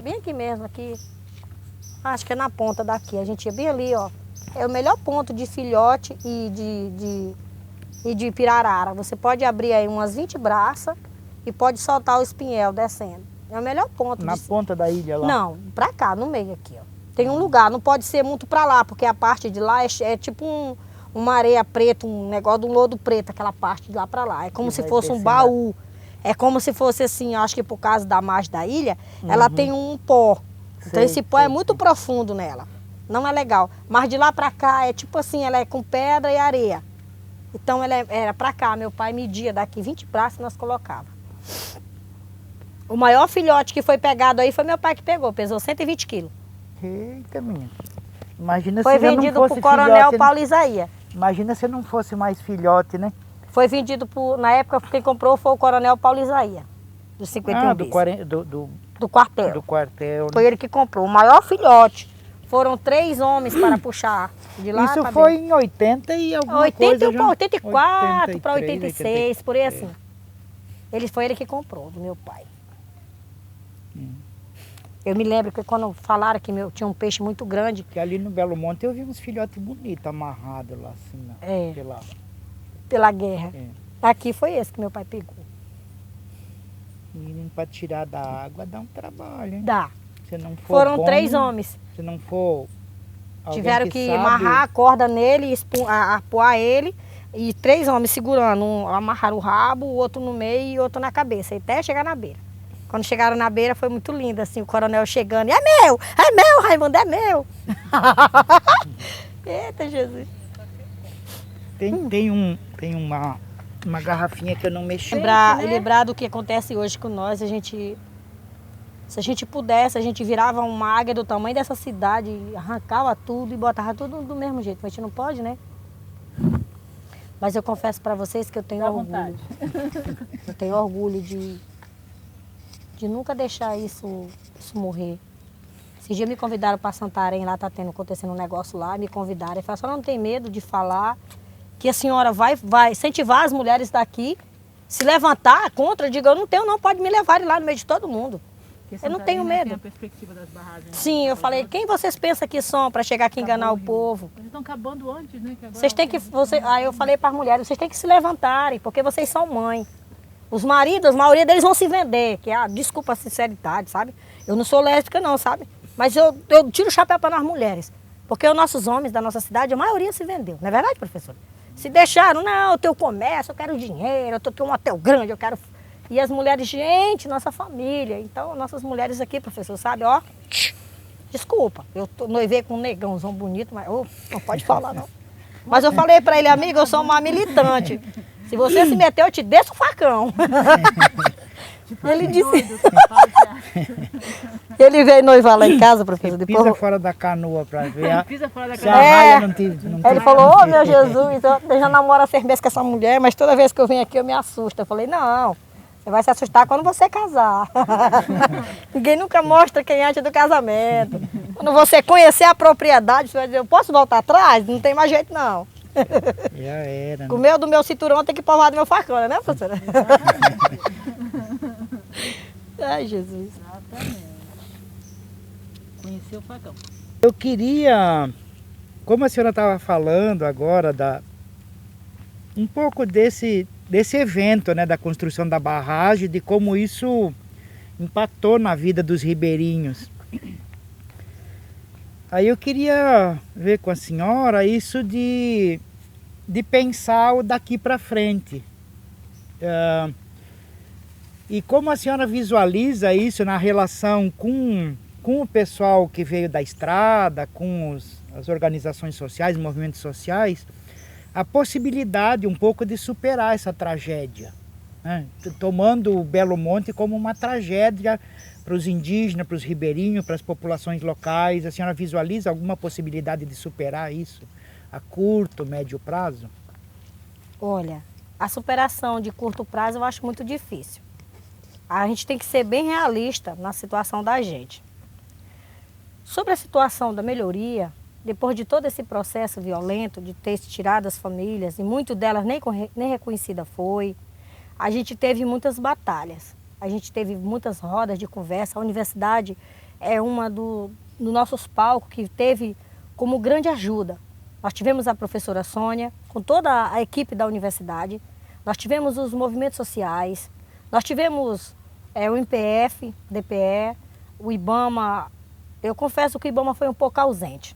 S2: Bem aqui mesmo, aqui. Acho que é na ponta daqui. A gente ia bem ali, ó. É o melhor ponto de filhote e de pirarara. Você pode abrir aí umas 20 braças e pode soltar o espinhel descendo. É o melhor ponto.
S3: Na ponta da ilha lá?
S2: Não, pra cá, no meio aqui, ó. Tem um lugar, não pode ser muito pra lá, porque a parte de lá é tipo uma areia preta, um negócio de um lodo preto, aquela parte de lá pra lá. É como se fosse um baú. É como se fosse assim, acho que por causa da margem da ilha, ela tem um pó. Então esse pó é muito profundo nela. Não é legal. Mas de lá pra cá é tipo assim, ela é com pedra e areia. Então ela era pra cá, meu pai media daqui 20 braços e nós colocava. O maior filhote que foi pegado aí foi meu pai que pegou, pesou 120 quilos.
S3: Eita, minha. Imagina
S2: foi
S3: se não
S2: vendido
S3: fosse
S2: pro Coronel
S3: filhote,
S2: Paulo Isaías.
S3: Imagina se não fosse mais filhote, né?
S2: Foi vendido na época quem comprou foi o Coronel Paulo Isaías, dos 51 bis. Do quartel.
S3: Do quartel.
S2: Foi ele que comprou, o maior filhote. Foram 3 homens para puxar de lá.
S3: Isso foi em 80 e alguma
S2: 80,
S3: coisa.
S2: 84 para 86, por aí assim. Foi ele que comprou, do meu pai. Eu me lembro que quando falaram que tinha um peixe muito grande.
S3: Que ali no Belo Monte eu vi uns filhotes bonitos amarrados lá, assim,
S2: pela guerra.
S3: É.
S2: Aqui foi esse que meu pai pegou.
S3: Menino, para tirar da água dá um trabalho, hein?
S2: Dá.
S3: Se não for
S2: Foram
S3: bom,
S2: 3 homens.
S3: Se não for
S2: tiveram que amarrar a corda nele, apoiar ele. E 3 homens segurando. Amarraram o rabo, o outro no meio e o outro na cabeça. Até chegar na beira. Quando chegaram na beira foi muito lindo, assim, o coronel chegando. É meu, Raimundo, é meu. Eita, Jesus.
S3: Tem uma garrafinha que eu não mexi.
S2: Lembrar do que acontece hoje com nós, se a gente pudesse, a gente virava uma águia do tamanho dessa cidade, arrancava tudo e botava tudo do mesmo jeito. Mas a gente não pode, né? Mas eu confesso para vocês que eu tenho orgulho. Eu tenho orgulho de nunca deixar isso morrer. Esses dias me convidaram para Santarém, lá está acontecendo um negócio lá, me convidaram e falaram, a senhora não tem medo de falar que a senhora vai incentivar as mulheres daqui, se levantar contra, eu digo, eu não tenho não, pode me levar lá no meio de todo mundo. Eu não tenho medo.
S1: Tem a perspectiva das barragens.
S2: Sim, eu falei, quem vocês pensam que são para chegar aqui e enganar o povo?
S1: Eles estão acabando antes, né?
S2: Vocês têm que, aí eu falei para as mulheres, vocês têm que se levantarem, porque vocês são mãe. Os maridos, a maioria deles vão se vender, que é, desculpa a sinceridade, sabe? Eu não sou lésbica não, sabe? Mas eu tiro o chapéu para nós mulheres. Porque os nossos homens da nossa cidade, a maioria se vendeu. Não é verdade, professor? Se deixaram, não, eu tenho comércio, eu quero dinheiro, eu tenho um hotel grande, eu quero... E as mulheres, gente, nossa família. Então, nossas mulheres aqui, professor, sabe, ó... Desculpa, eu noivei com um negãozão bonito, mas não pode falar não. Mas eu falei para ele, amigo, eu sou uma militante. Se você se meter, eu te desço o facão. Ele disse... Ele veio noivar lá em casa, professor.
S3: Depois... Pisa fora da canoa para ver.
S1: Pisa fora da
S3: canoa.
S2: Ele falou, ô meu Jesus, eu já namoro há 6 meses com essa mulher, mas toda vez que eu venho aqui eu me assusto. Eu falei, não, você vai se assustar quando você casar. Ninguém nunca mostra quem é antes do casamento. Quando você conhecer a propriedade, você vai dizer, eu posso voltar atrás? Não tem mais jeito não.
S3: Já era.
S2: O meu do meu cinturão tem que provar do meu facão, né, professora? Ai, Jesus.
S1: Exatamente. Conhecer o facão.
S3: Eu queria, como a senhora estava falando agora, um pouco desse evento, né, da construção da barragem, de como isso impactou na vida dos ribeirinhos. Aí eu queria ver com a senhora isso de pensar o daqui para frente. E como a senhora visualiza isso na relação com o pessoal que veio da estrada, com as organizações sociais, movimentos sociais, a possibilidade um pouco de superar essa tragédia. né? Tomando o Belo Monte como uma tragédia para os indígenas, para os ribeirinhos, para as populações locais. A senhora visualiza alguma possibilidade de superar isso a curto, médio prazo?
S2: Olha, a superação de curto prazo eu acho muito difícil. A gente tem que ser bem realista na situação da gente. Sobre a situação da melhoria, depois de todo esse processo violento de ter tirado as famílias, e muito delas nem reconhecida foi, a gente teve muitas batalhas, a gente teve muitas rodas de conversa. A universidade é uma dos nossos palcos que teve como grande ajuda. Nós tivemos a professora Sônia, com toda a equipe da universidade, nós tivemos os movimentos sociais, nós tivemos o MPF, DPE, o IBAMA. Eu confesso que o IBAMA foi um pouco ausente,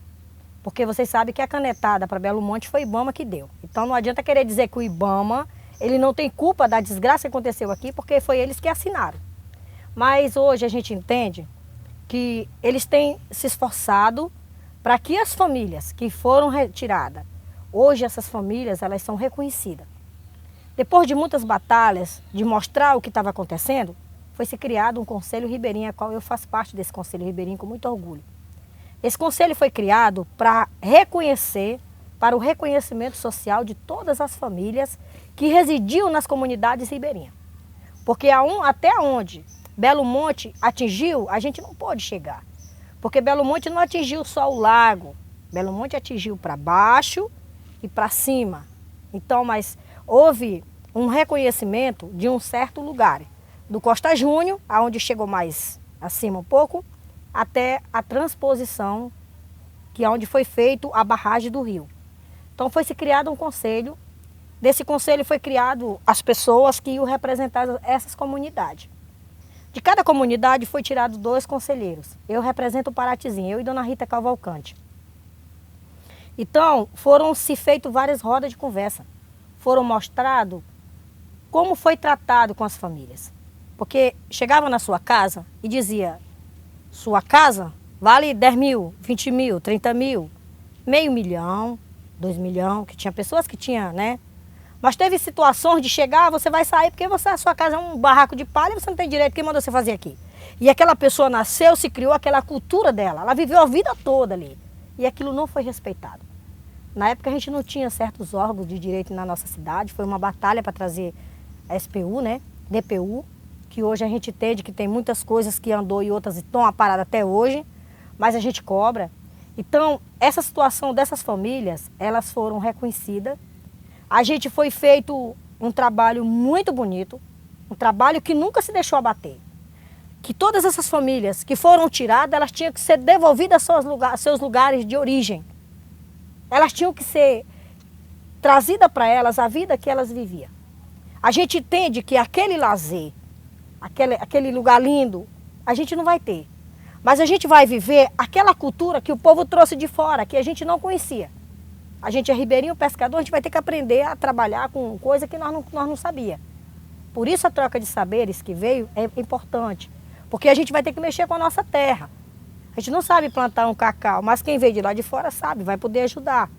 S2: porque vocês sabem que a canetada para Belo Monte foi o IBAMA que deu. Então não adianta querer dizer que o IBAMA ele não tem culpa da desgraça que aconteceu aqui, porque foi eles que assinaram. Mas hoje a gente entende que eles têm se esforçado para que as famílias que foram retiradas, hoje essas famílias elas são reconhecidas. Depois de muitas batalhas, de mostrar o que estava acontecendo, foi se criado um Conselho Ribeirinho, a qual eu faço parte desse Conselho Ribeirinho com muito orgulho. Esse conselho foi criado para reconhecer, para o reconhecimento social de todas as famílias que residiam nas comunidades ribeirinhas. Porque até onde Belo Monte atingiu, a gente não pôde chegar. Porque Belo Monte não atingiu só o lago, Belo Monte atingiu para baixo e para cima. Então, mas houve um reconhecimento de um certo lugar, do Costa Júnior, aonde chegou mais acima um pouco, até a transposição, que é onde foi feito a barragem do rio. Então foi se criado um conselho. Desse conselho foi criado as pessoas que iam representar essas comunidades. De cada comunidade foi tirado 2 conselheiros. Eu represento o Paratizinho, eu e Dona Rita Cavalcante. Então foram se feitas várias rodas de conversa. Foram mostrado como foi tratado com as famílias. Porque chegava na sua casa e dizia: sua casa vale 10 mil, 20 mil, 30 mil, meio milhão, 2 milhões, que tinha pessoas que tinham, né? Mas teve situações de chegar, você vai sair porque a sua casa é um barraco de palha e você não tem direito, quem mandou você fazer aqui? E aquela pessoa nasceu, se criou aquela cultura dela, ela viveu a vida toda ali. E aquilo não foi respeitado. Na época a gente não tinha certos órgãos de direito na nossa cidade, foi uma batalha para trazer a SPU, né? DPU, que hoje a gente entende que tem muitas coisas que andou e outras estão paradas até hoje, mas a gente cobra. Então, essa situação dessas famílias, elas foram reconhecidas. A gente foi feito um trabalho muito bonito, um trabalho que nunca se deixou abater. Que todas essas famílias que foram tiradas, elas tinham que ser devolvidas aos seus lugares de origem. Elas tinham que ser trazidas para elas a vida que elas viviam. A gente entende que aquele lazer, aquele lugar lindo, a gente não vai ter. Mas a gente vai viver aquela cultura que o povo trouxe de fora, que a gente não conhecia. A gente é ribeirinho, pescador, a gente vai ter que aprender a trabalhar com coisa que nós não sabíamos. Por isso a troca de saberes que veio é importante. Porque a gente vai ter que mexer com a nossa terra. A gente não sabe plantar um cacau, mas quem veio de lá de fora sabe, vai poder ajudar.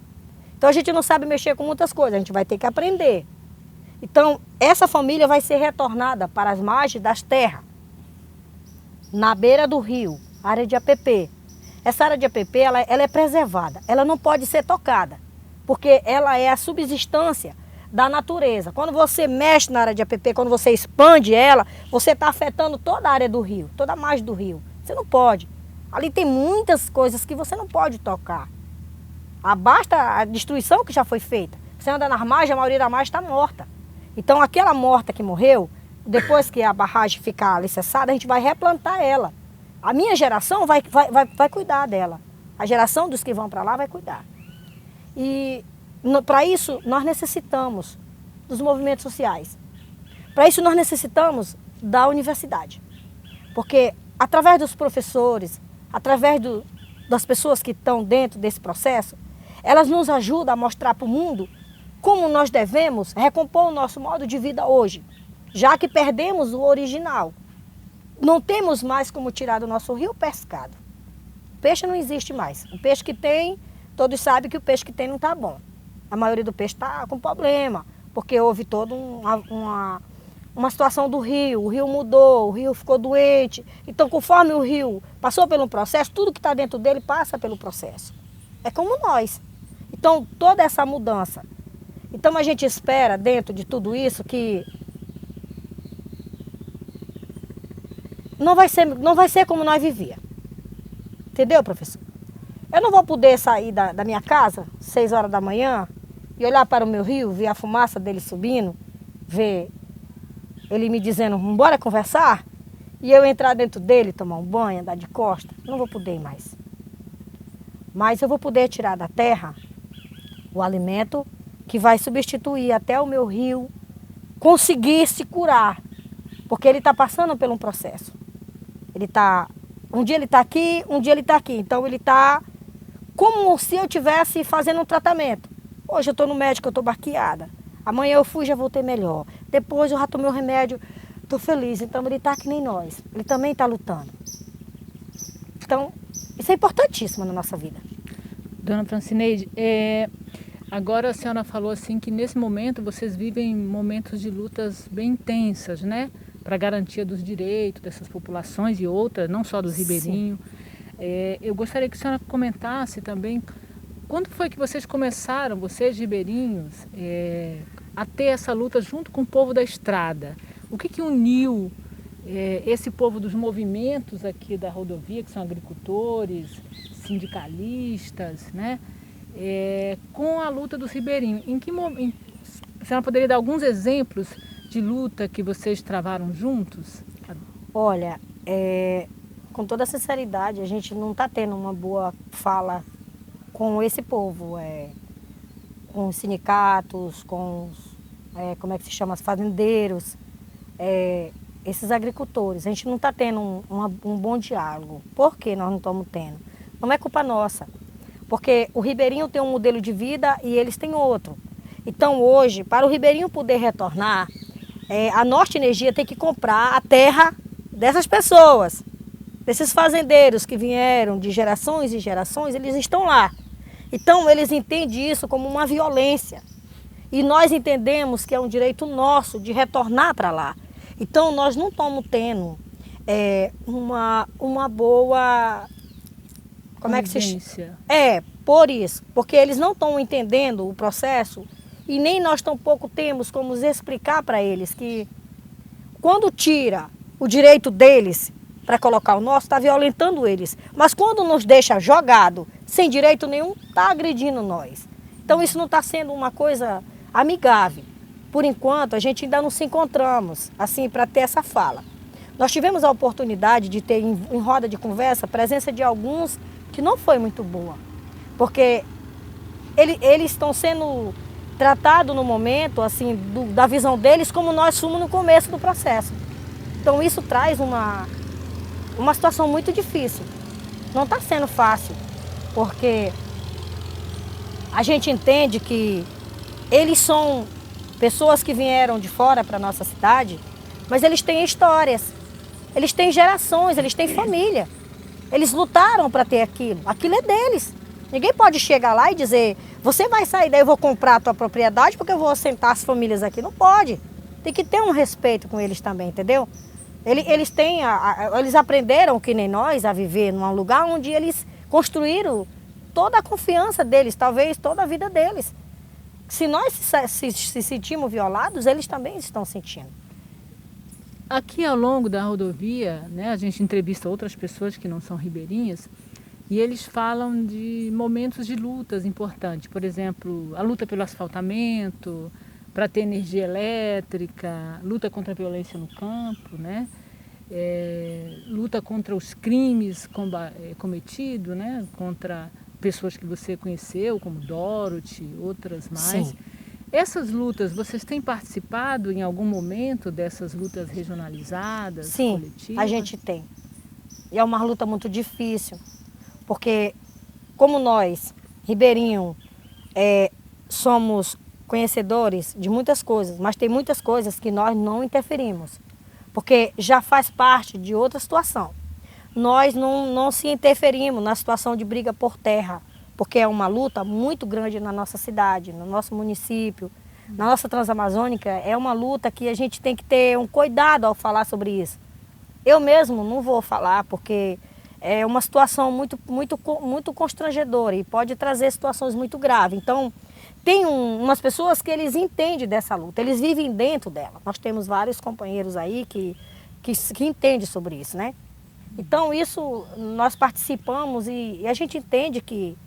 S2: Então a gente não sabe mexer com muitas coisas, a gente vai ter que aprender. Então essa família vai ser retornada para as margens das terras, na beira do rio, área de APP. Essa área de APP ela é preservada, ela não pode ser tocada, porque ela é a subsistência da natureza. Quando você mexe na área de APP, quando você expande ela, você está afetando toda a área do rio, toda a margem do rio. Você não pode. Ali tem muitas coisas que você não pode tocar. Basta a destruição que já foi feita. Você anda nas margens, a maioria da margem está morta. Então aquela morta que morreu, depois que a barragem ficar alicerçada, a gente vai replantar ela. A minha geração vai cuidar dela. A geração dos que vão para lá vai cuidar. E para isso nós necessitamos dos movimentos sociais. Para isso nós necessitamos da universidade. Porque através dos professores, através das pessoas que estão dentro desse processo, elas nos ajudam a mostrar para o mundo como nós devemos recompor o nosso modo de vida hoje, já que perdemos o original. Não temos mais como tirar do nosso rio pescado. Peixe não existe mais. O peixe que tem, todos sabem que o peixe que tem não está bom. A maioria do peixe está com problema, porque houve todo uma situação do rio, o rio mudou, o rio ficou doente. Então, conforme o rio passou pelo processo, tudo que está dentro dele passa pelo processo. É como nós. Então, toda essa mudança. Então, a gente espera, dentro de tudo isso, que não vai ser como nós vivíamos. Entendeu, professor? Eu não vou poder sair da minha casa, 6 horas da manhã, e olhar para o meu rio, ver a fumaça dele subindo, ver ele me dizendo, bora conversar, e eu entrar dentro dele, tomar um banho, andar de costa. Não vou poder mais. Mas eu vou poder tirar da terra o alimento que vai substituir até o meu rio conseguir se curar. Porque ele está passando por um processo. Um dia ele está aqui, um dia ele está aqui. Então ele está como se eu estivesse fazendo um tratamento. Hoje eu estou no médico, eu estou baqueada. Amanhã eu fui, já voltei melhor. Depois eu já tomei o remédio, estou feliz. Então ele está que nem nós. Ele também está lutando. Então, isso é importantíssimo na nossa vida.
S1: Dona Francineide, agora a senhora falou assim que nesse momento vocês vivem momentos de lutas bem intensas, né? Para a garantia dos direitos dessas populações e outras, não só dos ribeirinhos. Eu gostaria que a senhora comentasse também quando foi que vocês começaram, vocês ribeirinhos, a ter essa luta junto com o povo da estrada. O que uniu esse povo dos movimentos aqui da rodovia, que são agricultores, sindicalistas, né? Com a luta dos ribeirinhos? Em que momento? A senhora poderia dar alguns exemplos de luta que vocês travaram juntos?
S2: Olha, com toda sinceridade, a gente não está tendo uma boa fala com esse povo, com os sindicatos, com os, como é que se chama, os fazendeiros, esses agricultores. A gente não está tendo um bom diálogo. Por que nós não estamos tendo? Não é culpa nossa, porque o ribeirinho tem um modelo de vida e eles têm outro. Então hoje, para o ribeirinho poder retornar, a Norte Energia tem que comprar a terra dessas pessoas, desses fazendeiros que vieram de gerações e gerações, eles estão lá. Então eles entendem isso como uma violência. E nós entendemos que é um direito nosso de retornar para lá. Então nós não estamos tendo uma boa... Como é que se chama? Por isso. Porque eles não estão entendendo o processo e nem nós tampouco temos como explicar para eles que quando tira o direito deles para colocar o nosso, está violentando eles. Mas quando nos deixa jogado, sem direito nenhum, está agredindo nós. Então isso não está sendo uma coisa amigável. Por enquanto, a gente ainda não se encontramos, assim, para ter essa fala. Nós tivemos a oportunidade de ter em roda de conversa a presença de alguns que não foi muito boa. Porque eles estão sendo tratados no momento, assim, da visão deles, como nós fomos no começo do processo. Então isso traz uma situação muito difícil. Não está sendo fácil, porque a gente entende que eles são pessoas que vieram de fora para a nossa cidade, mas eles têm histórias, eles têm gerações, eles têm família. Eles lutaram para ter aquilo, aquilo é deles. Ninguém pode chegar lá e dizer, você vai sair daí, eu vou comprar a tua propriedade porque eu vou assentar as famílias aqui. Não pode. Tem que ter um respeito com eles também, entendeu? Eles aprenderam, que nem nós, a viver num lugar onde eles construíram toda a confiança deles, talvez toda a vida deles. Se nós se sentimos violados, eles também estão sentindo.
S1: Aqui ao longo da rodovia, né, a gente entrevista outras pessoas que não são ribeirinhas e eles falam de momentos de lutas importantes. Por exemplo, a luta pelo asfaltamento, para ter energia elétrica, luta contra a violência no campo, né? Luta contra os crimes cometidos, né? Contra pessoas que você conheceu, como Dorothy, outras mais.
S2: Sim.
S1: Essas lutas, vocês têm participado em algum momento dessas lutas regionalizadas,
S2: Sim,
S1: coletivas?
S2: a gente tem. E é uma luta muito difícil, porque como nós, ribeirinho, somos conhecedores de muitas coisas, mas tem muitas coisas que nós não interferimos, porque já faz parte de outra situação. Nós não se interferimos na situação de briga por terra, porque é uma luta muito grande na nossa cidade, no nosso município. na nossa Transamazônica, é uma luta que a gente tem que ter um cuidado ao falar sobre isso. Eu mesmo não vou falar porque é uma situação muito constrangedora e pode trazer situações muito graves. Então, tem umas pessoas que eles entendem dessa luta, eles vivem dentro dela. Nós temos vários companheiros aí que entendem sobre isso, né? Então, isso nós participamos e a gente entende que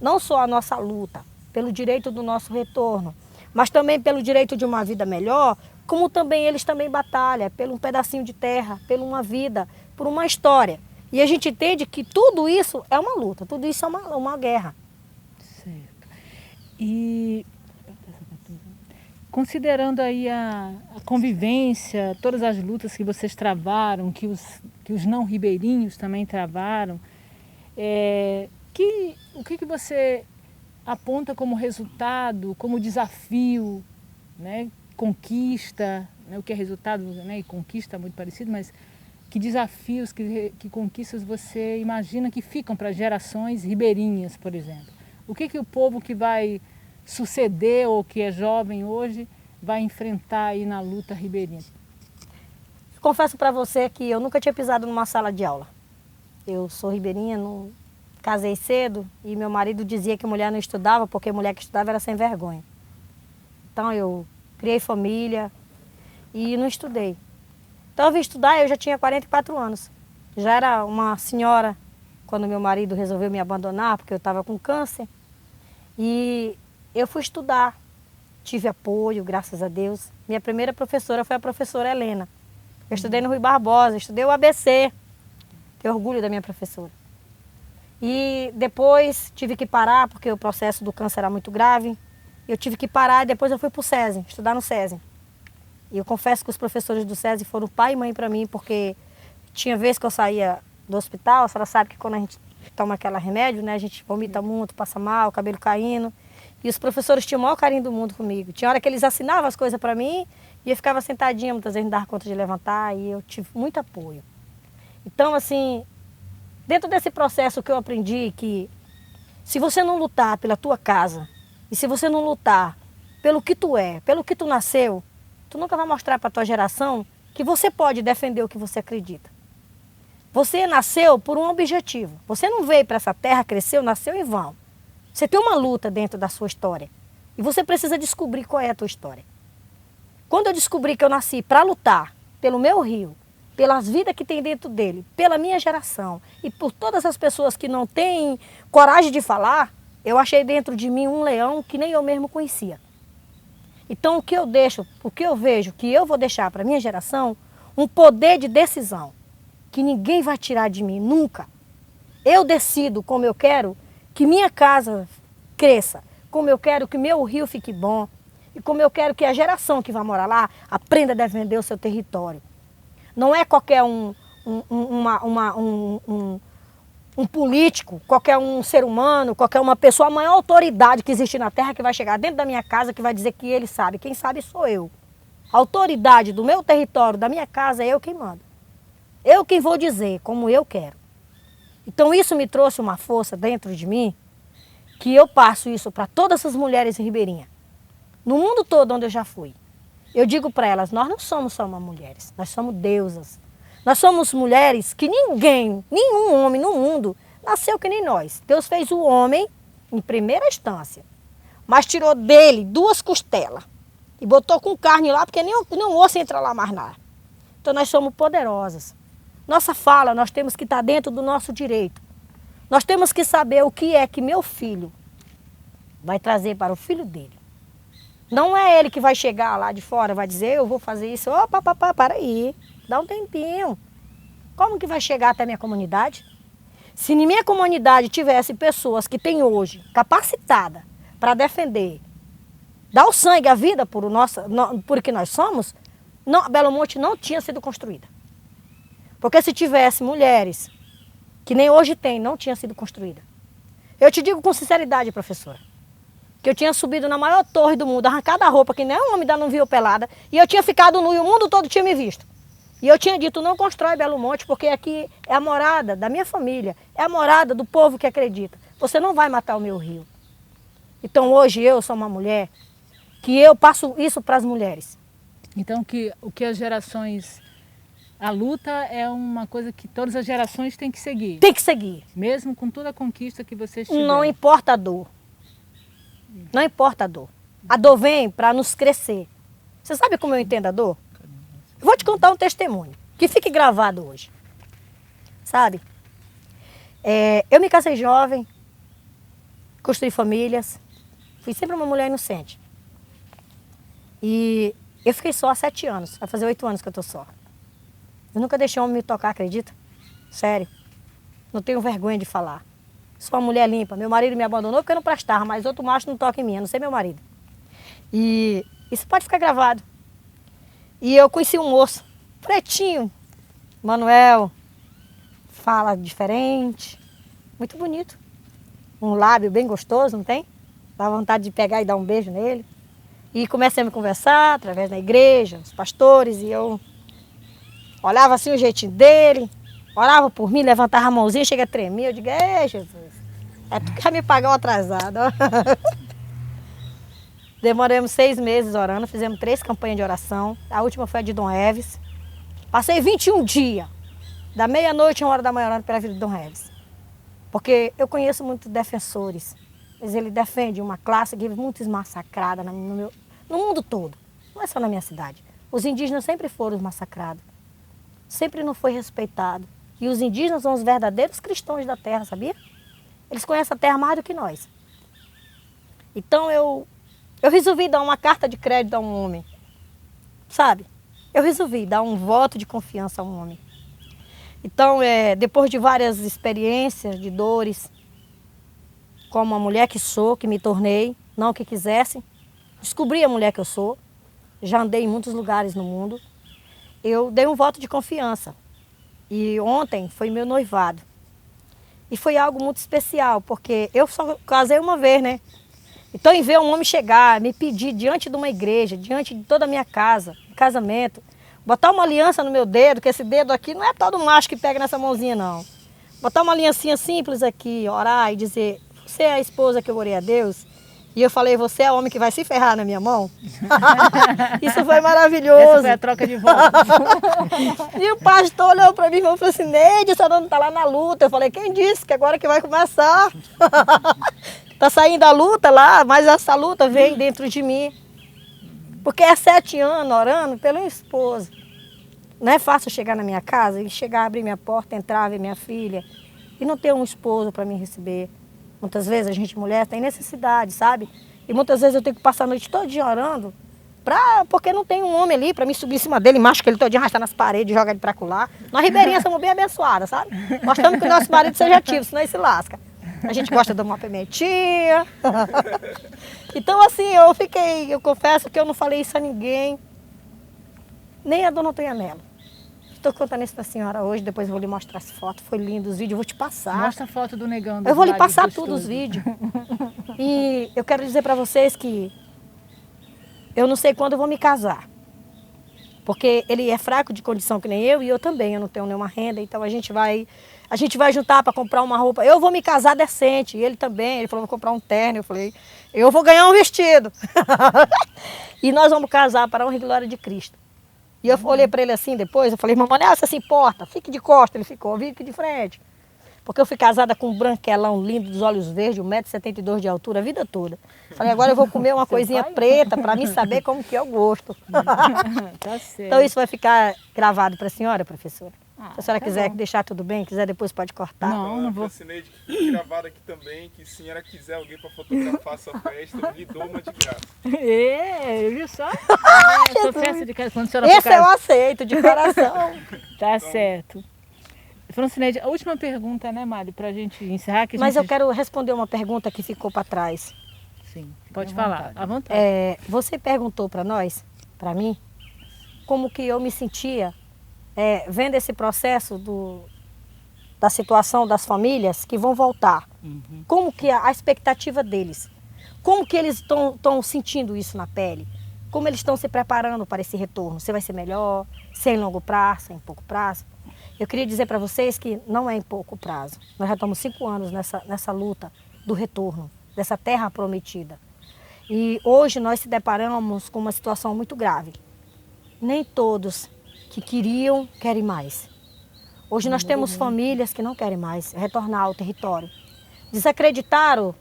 S2: não só a nossa luta pelo direito do nosso retorno, mas também pelo direito de uma vida melhor, como também eles também batalham por um pedacinho de terra, por uma vida, por uma história. E a gente entende que tudo isso é uma luta, tudo isso é uma guerra.
S1: Certo. E considerando aí a convivência, todas as lutas que vocês travaram, que os não ribeirinhos também travaram, o que você aponta como resultado, como desafio, né? Conquista, né? O que é resultado, né? E conquista é muito parecido, mas que desafios, que conquistas você imagina que ficam para gerações ribeirinhas, por exemplo? O que o povo que vai suceder ou que é jovem hoje vai enfrentar aí na luta ribeirinha?
S2: Confesso para você que eu nunca tinha pisado numa sala de aula. Eu sou ribeirinha, casei cedo e meu marido dizia que mulher não estudava porque mulher que estudava era sem vergonha. Então eu criei família e não estudei. Então eu vim estudar, eu já tinha 44 anos. Já era uma senhora quando meu marido resolveu me abandonar porque eu estava com câncer. E eu fui estudar, tive apoio, graças a Deus. Minha primeira professora foi a professora Helena. Eu estudei no Rui Barbosa, estudei o ABC. Tenho orgulho da minha professora. E depois tive que parar porque o processo do câncer era muito grave. Eu tive que parar e depois eu fui para o SESI, estudar no SESI. E eu confesso que os professores do SESI foram pai e mãe para mim, porque tinha vezes que eu saía do hospital, a senhora sabe que quando a gente toma aquele remédio, né, a gente vomita muito, passa mal, cabelo caindo. E os professores tinham o maior carinho do mundo comigo. Tinha hora que eles assinavam as coisas para mim e eu ficava sentadinha, muitas vezes não dava conta de levantar e eu tive muito apoio. Então, assim, dentro desse processo que eu aprendi que se você não lutar pela tua casa e se você não lutar pelo que tu é, pelo que tu nasceu, tu nunca vai mostrar para a tua geração que você pode defender o que você acredita. Você nasceu por um objetivo. Você não veio para essa terra, cresceu, nasceu em vão. Você tem uma luta dentro da sua história. E você precisa descobrir qual é a tua história. Quando eu descobri que eu nasci para lutar pelo meu rio, pelas vidas que tem dentro dele, pela minha geração e por todas as pessoas que não têm coragem de falar, eu achei dentro de mim um leão que nem eu mesmo conhecia. Então o que eu vejo que eu vou deixar para a minha geração, um poder de decisão, que ninguém vai tirar de mim, nunca. Eu decido como eu quero que minha casa cresça, como eu quero que meu rio fique bom, e como eu quero que a geração que vai morar lá aprenda a defender o seu território. Não é qualquer um político, qualquer um ser humano, qualquer uma pessoa, a maior autoridade que existe na terra que vai chegar dentro da minha casa que vai dizer que ele sabe. Quem sabe sou eu. A autoridade do meu território, da minha casa, é eu quem mando. Eu quem vou dizer como eu quero. Então isso me trouxe uma força dentro de mim que eu passo isso para todas essas mulheres ribeirinhas. No mundo todo onde eu já fui. Eu digo para elas, nós não somos só uma mulheres, nós somos deusas. Nós somos mulheres que nenhum homem no mundo nasceu que nem nós. Deus fez o homem em primeira instância, mas tirou dele 2 costelas e botou com carne lá, porque nem o osso entra lá mais nada. Então nós somos poderosas. Nossa fala, nós temos que estar dentro do nosso direito. Nós temos que saber o que é que meu filho vai trazer para o filho dele. Não é ele que vai chegar lá de fora, vai dizer, eu vou fazer isso. Opa, para aí, dá um tempinho. Como que vai chegar até a minha comunidade? Se na minha comunidade tivesse pessoas que têm hoje capacitada para defender, dar o sangue, a vida por o que nós somos, Belo Monte não tinha sido construída. Porque se tivesse mulheres, que nem hoje tem, não tinha sido construída. Eu te digo com sinceridade, professora, que eu tinha subido na maior torre do mundo, arrancado a roupa, que nem um homem ainda não viu pelada, e eu tinha ficado nu e o mundo todo tinha me visto. E eu tinha dito, não constrói Belo Monte, porque aqui é a morada da minha família, é a morada do povo que acredita. Você não vai matar o meu rio. Então hoje eu sou uma mulher que eu passo isso para as mulheres.
S1: Então, o que as gerações... A luta é uma coisa que todas as gerações têm que seguir.
S2: Tem que seguir.
S1: Mesmo com toda a conquista que vocês tiveram.
S2: Não importa a dor. Não importa a dor. A dor vem para nos crescer. Você sabe como eu entendo a dor? Eu vou te contar um testemunho, que fique gravado hoje. Sabe? Eu me casei jovem, construí famílias, fui sempre uma mulher inocente. E eu fiquei só há 7 anos, vai fazer 8 anos que eu estou só. Eu nunca deixei um homem me tocar, acredita? Sério. Não tenho vergonha de falar. Sou uma mulher limpa. Meu marido me abandonou porque eu não prestava, mas outro macho não toca em mim, a não ser meu marido. E isso pode ficar gravado. E eu conheci um moço, pretinho, Manuel, fala diferente, muito bonito. Um lábio bem gostoso, não tem? Dá vontade de pegar e dar um beijo nele. E comecei a me conversar através da igreja, os pastores, e eu olhava assim o jeitinho dele, orava por mim, levantava a mãozinha, chega a tremer, eu digo, Jesus, é tu que vai me pagar o atrasado. Demoramos 6 meses orando, fizemos 3 campanhas de oração, a última foi a de Dom Eves. Passei 21 dias, da meia-noite a 1h da manhã orando pela vida de Dom Eves. Porque eu conheço muitos defensores, mas ele defende uma classe que é muito massacrada no mundo todo, não é só na minha cidade. Os indígenas sempre foram massacrados. Sempre não foi respeitado. E os indígenas são os verdadeiros cristãos da terra, sabia? Eles conhecem a terra mais do que nós. Então eu resolvi dar uma carta de crédito a um homem. Sabe? Eu resolvi dar um voto de confiança a um homem. Então, depois de várias experiências, de dores, como a mulher que sou, que me tornei, não que quisesse, descobri a mulher que eu sou, já andei em muitos lugares no mundo, eu dei um voto de confiança. E ontem foi meu noivado. E foi algo muito especial, porque eu só casei uma vez, né? Então, em ver um homem chegar, me pedir diante de uma igreja, diante de toda a minha casa, casamento, botar uma aliança no meu dedo, que esse dedo aqui não é todo macho que pega nessa mãozinha, não. Botar uma aliancinha simples aqui, orar e dizer, você é a esposa que eu orei a Deus? E eu falei, você é o homem que vai se ferrar na minha mão? Isso foi maravilhoso.
S1: Essa foi a troca de votos.
S2: E o pastor olhou para mim e falou assim, Neide, essa dona está lá na luta. Eu falei, quem disse que agora que vai começar? Está saindo a luta lá, mas essa luta vem dentro de mim. Porque é 7 anos orando pelo esposo. Não é fácil chegar na minha casa e chegar, abrir minha porta, entrar, ver minha filha e não ter um esposo para me receber. Muitas vezes a gente, mulher, tem necessidade, sabe? E muitas vezes eu tenho que passar a noite todinha orando, porque não tem um homem ali para me subir em cima dele, macho que ele todinho arrastar nas paredes, jogar ele para colar. Nós ribeirinhas somos bem abençoadas, sabe? Gostamos que o nosso marido seja ativo, senão ele se lasca. A gente gosta de uma pimentinha. Então assim, eu confesso que eu não falei isso a ninguém, nem a dona Tonhanela. Estou contando isso para a senhora hoje, depois eu vou lhe mostrar as fotos, foi lindo os vídeos, eu vou te passar.
S1: Mostra a foto do negão.
S2: Eu vou lhe passar tudo os vídeos. E eu quero dizer para vocês que eu não sei quando eu vou me casar. Porque ele é fraco de condição que nem eu e eu também, eu não tenho nenhuma renda, então a gente vai juntar para comprar uma roupa. Eu vou me casar decente, e ele também, ele falou, vou comprar um terno, eu falei, eu vou ganhar um vestido. E nós vamos casar para a honra e glória de Cristo. E eu olhei para ele assim depois, eu falei, mamãe, você se importa, fique de costa. Ele ficou, fique de frente. Porque eu fui casada com um branquelão lindo, dos olhos verdes, 1,72 m de altura, a vida toda. Falei, agora eu vou comer uma coisinha preta para mim saber como que é o gosto.
S1: Tá certo.
S2: Então isso vai ficar gravado para a senhora, professora? Se a senhora
S1: tá
S2: quiser
S1: bom.
S2: deixar tudo bem, quiser depois pode cortar.
S1: Não vou.
S4: Francineide, que fique gravado aqui também, que se a senhora quiser alguém para fotografar a sua festa, eu lhe dou uma de graça.
S1: Viu só? Sua festa de casa, quando a senhora
S2: Esse
S1: for
S2: eu
S1: casar.
S2: aceito, de coração.
S1: Tá certo. Francineide, a última pergunta, né, Mário, pra gente encerrar. Que a
S2: Mas
S1: gente...
S2: eu quero responder uma pergunta que ficou para trás.
S1: Sim, pode falar, à vontade.
S2: Você perguntou para nós, para mim, como que eu me sentia vendo esse processo da situação das famílias que vão voltar.
S3: Uhum.
S2: Como que a expectativa deles? Como que eles estão sentindo isso na pele? Como eles estão se preparando para esse retorno? Se vai ser melhor, se é em longo prazo, se é em pouco prazo? Eu queria dizer para vocês que não é em pouco prazo. Nós já estamos 5 anos nessa luta do retorno, dessa terra prometida. E hoje nós se deparamos com uma situação muito grave. Nem todos que queriam querem mais. Hoje nós temos famílias que não querem mais retornar ao território. Desacreditaram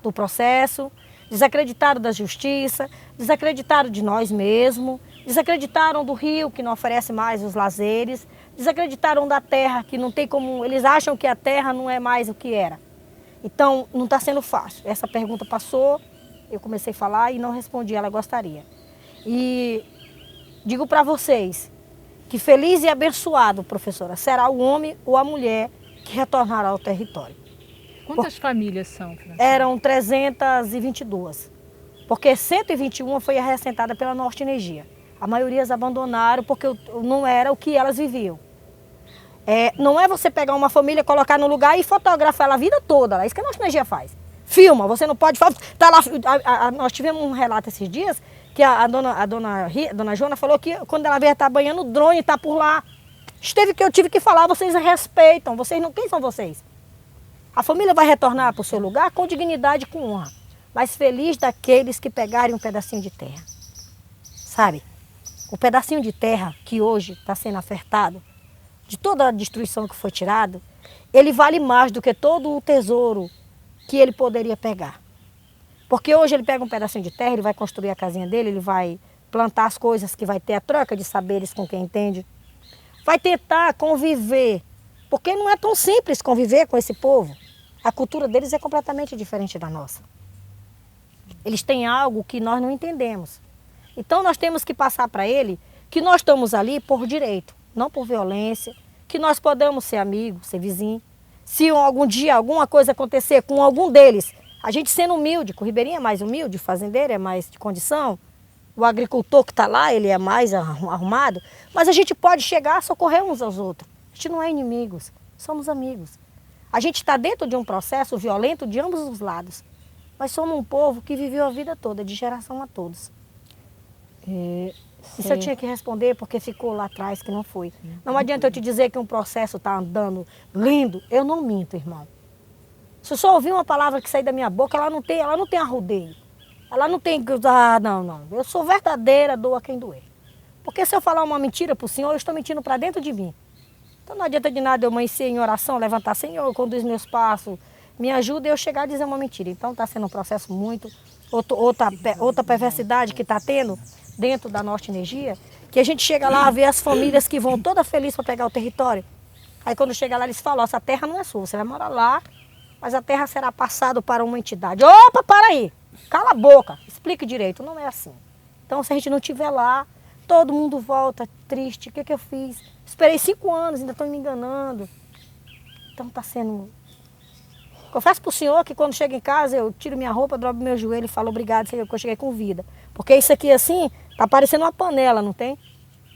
S2: do processo, desacreditaram da justiça, desacreditaram de nós mesmos, desacreditaram do rio que não oferece mais os lazeres, desacreditaram da terra que não tem como, eles acham que a terra não é mais o que era. Então não está sendo fácil. Essa pergunta passou, eu comecei a falar e não respondi, ela gostaria. E digo para vocês que feliz e abençoado, professora, será o homem ou a mulher que retornará ao território.
S1: Quantas famílias são, Francine?
S2: Eram 322, porque 121 foi arressentada pela Norte Energia. A maioria as abandonaram porque não era o que elas viviam. Não é você pegar uma família, colocar no lugar e fotografar ela a vida toda. É isso que a Norte Energia faz. Filma, você não pode... Tá lá, nós tivemos um relato esses dias que a dona Joana falou que quando ela veio estar banhando, o drone está por lá. Eu tive que falar, vocês respeitam, vocês não... Quem são vocês? A família vai retornar para o seu lugar com dignidade e com honra. Mas feliz daqueles que pegarem um pedacinho de terra. Sabe? O pedacinho de terra que hoje está sendo ofertado, de toda a destruição que foi tirada, ele vale mais do que todo o tesouro que ele poderia pegar. Porque hoje ele pega um pedacinho de terra, ele vai construir a casinha dele, ele vai plantar as coisas que vai ter a troca de saberes com quem entende. Vai tentar conviver, porque não é tão simples conviver com esse povo. A cultura deles é completamente diferente da nossa. Eles têm algo que nós não entendemos. Então nós temos que passar para ele que nós estamos ali por direito, não por violência, que nós podemos ser amigos, ser vizinhos. Se algum dia alguma coisa acontecer com algum deles, a gente sendo humilde, que o ribeirinho é mais humilde, o fazendeiro é mais de condição, o agricultor que está lá, ele é mais arrumado, mas a gente pode chegar a socorrer uns aos outros. A gente não é inimigos, somos amigos. A gente está dentro de um processo violento de ambos os lados, mas somos um povo que viveu a vida toda, de geração a todos. Isso eu tinha que responder porque ficou lá atrás que não foi. Não adianta eu te dizer que um processo está andando lindo, eu não minto, irmão. Se eu só ouvir uma palavra que sair da minha boca, ela não tem arrudeio. Ela não tem... não. Eu sou verdadeira, doa quem doer. Porque se eu falar uma mentira para o Senhor, eu estou mentindo para dentro de mim. Então não adianta de nada eu amanhecer em oração, levantar, Senhor, conduz meus passos, me ajuda e eu chegar a dizer uma mentira. Então está sendo um processo muito... Outra perversidade que está tendo dentro da Norte Energia, que a gente chega lá a ver as famílias que vão toda feliz para pegar o território. Aí quando chega lá eles falam, essa terra não é sua, você vai morar lá, mas a terra será passada para uma entidade. Opa, para aí, cala a boca, explique direito, não é assim. Então se a gente não estiver lá, todo mundo volta triste, o que eu fiz? Esperei 5 anos, ainda estão me enganando. Então está sendo... Confesso para o senhor que quando chego em casa, eu tiro minha roupa, dobro meu joelho e falo obrigado, Senhor, que eu cheguei com vida. Porque isso aqui assim, está parecendo uma panela, não tem?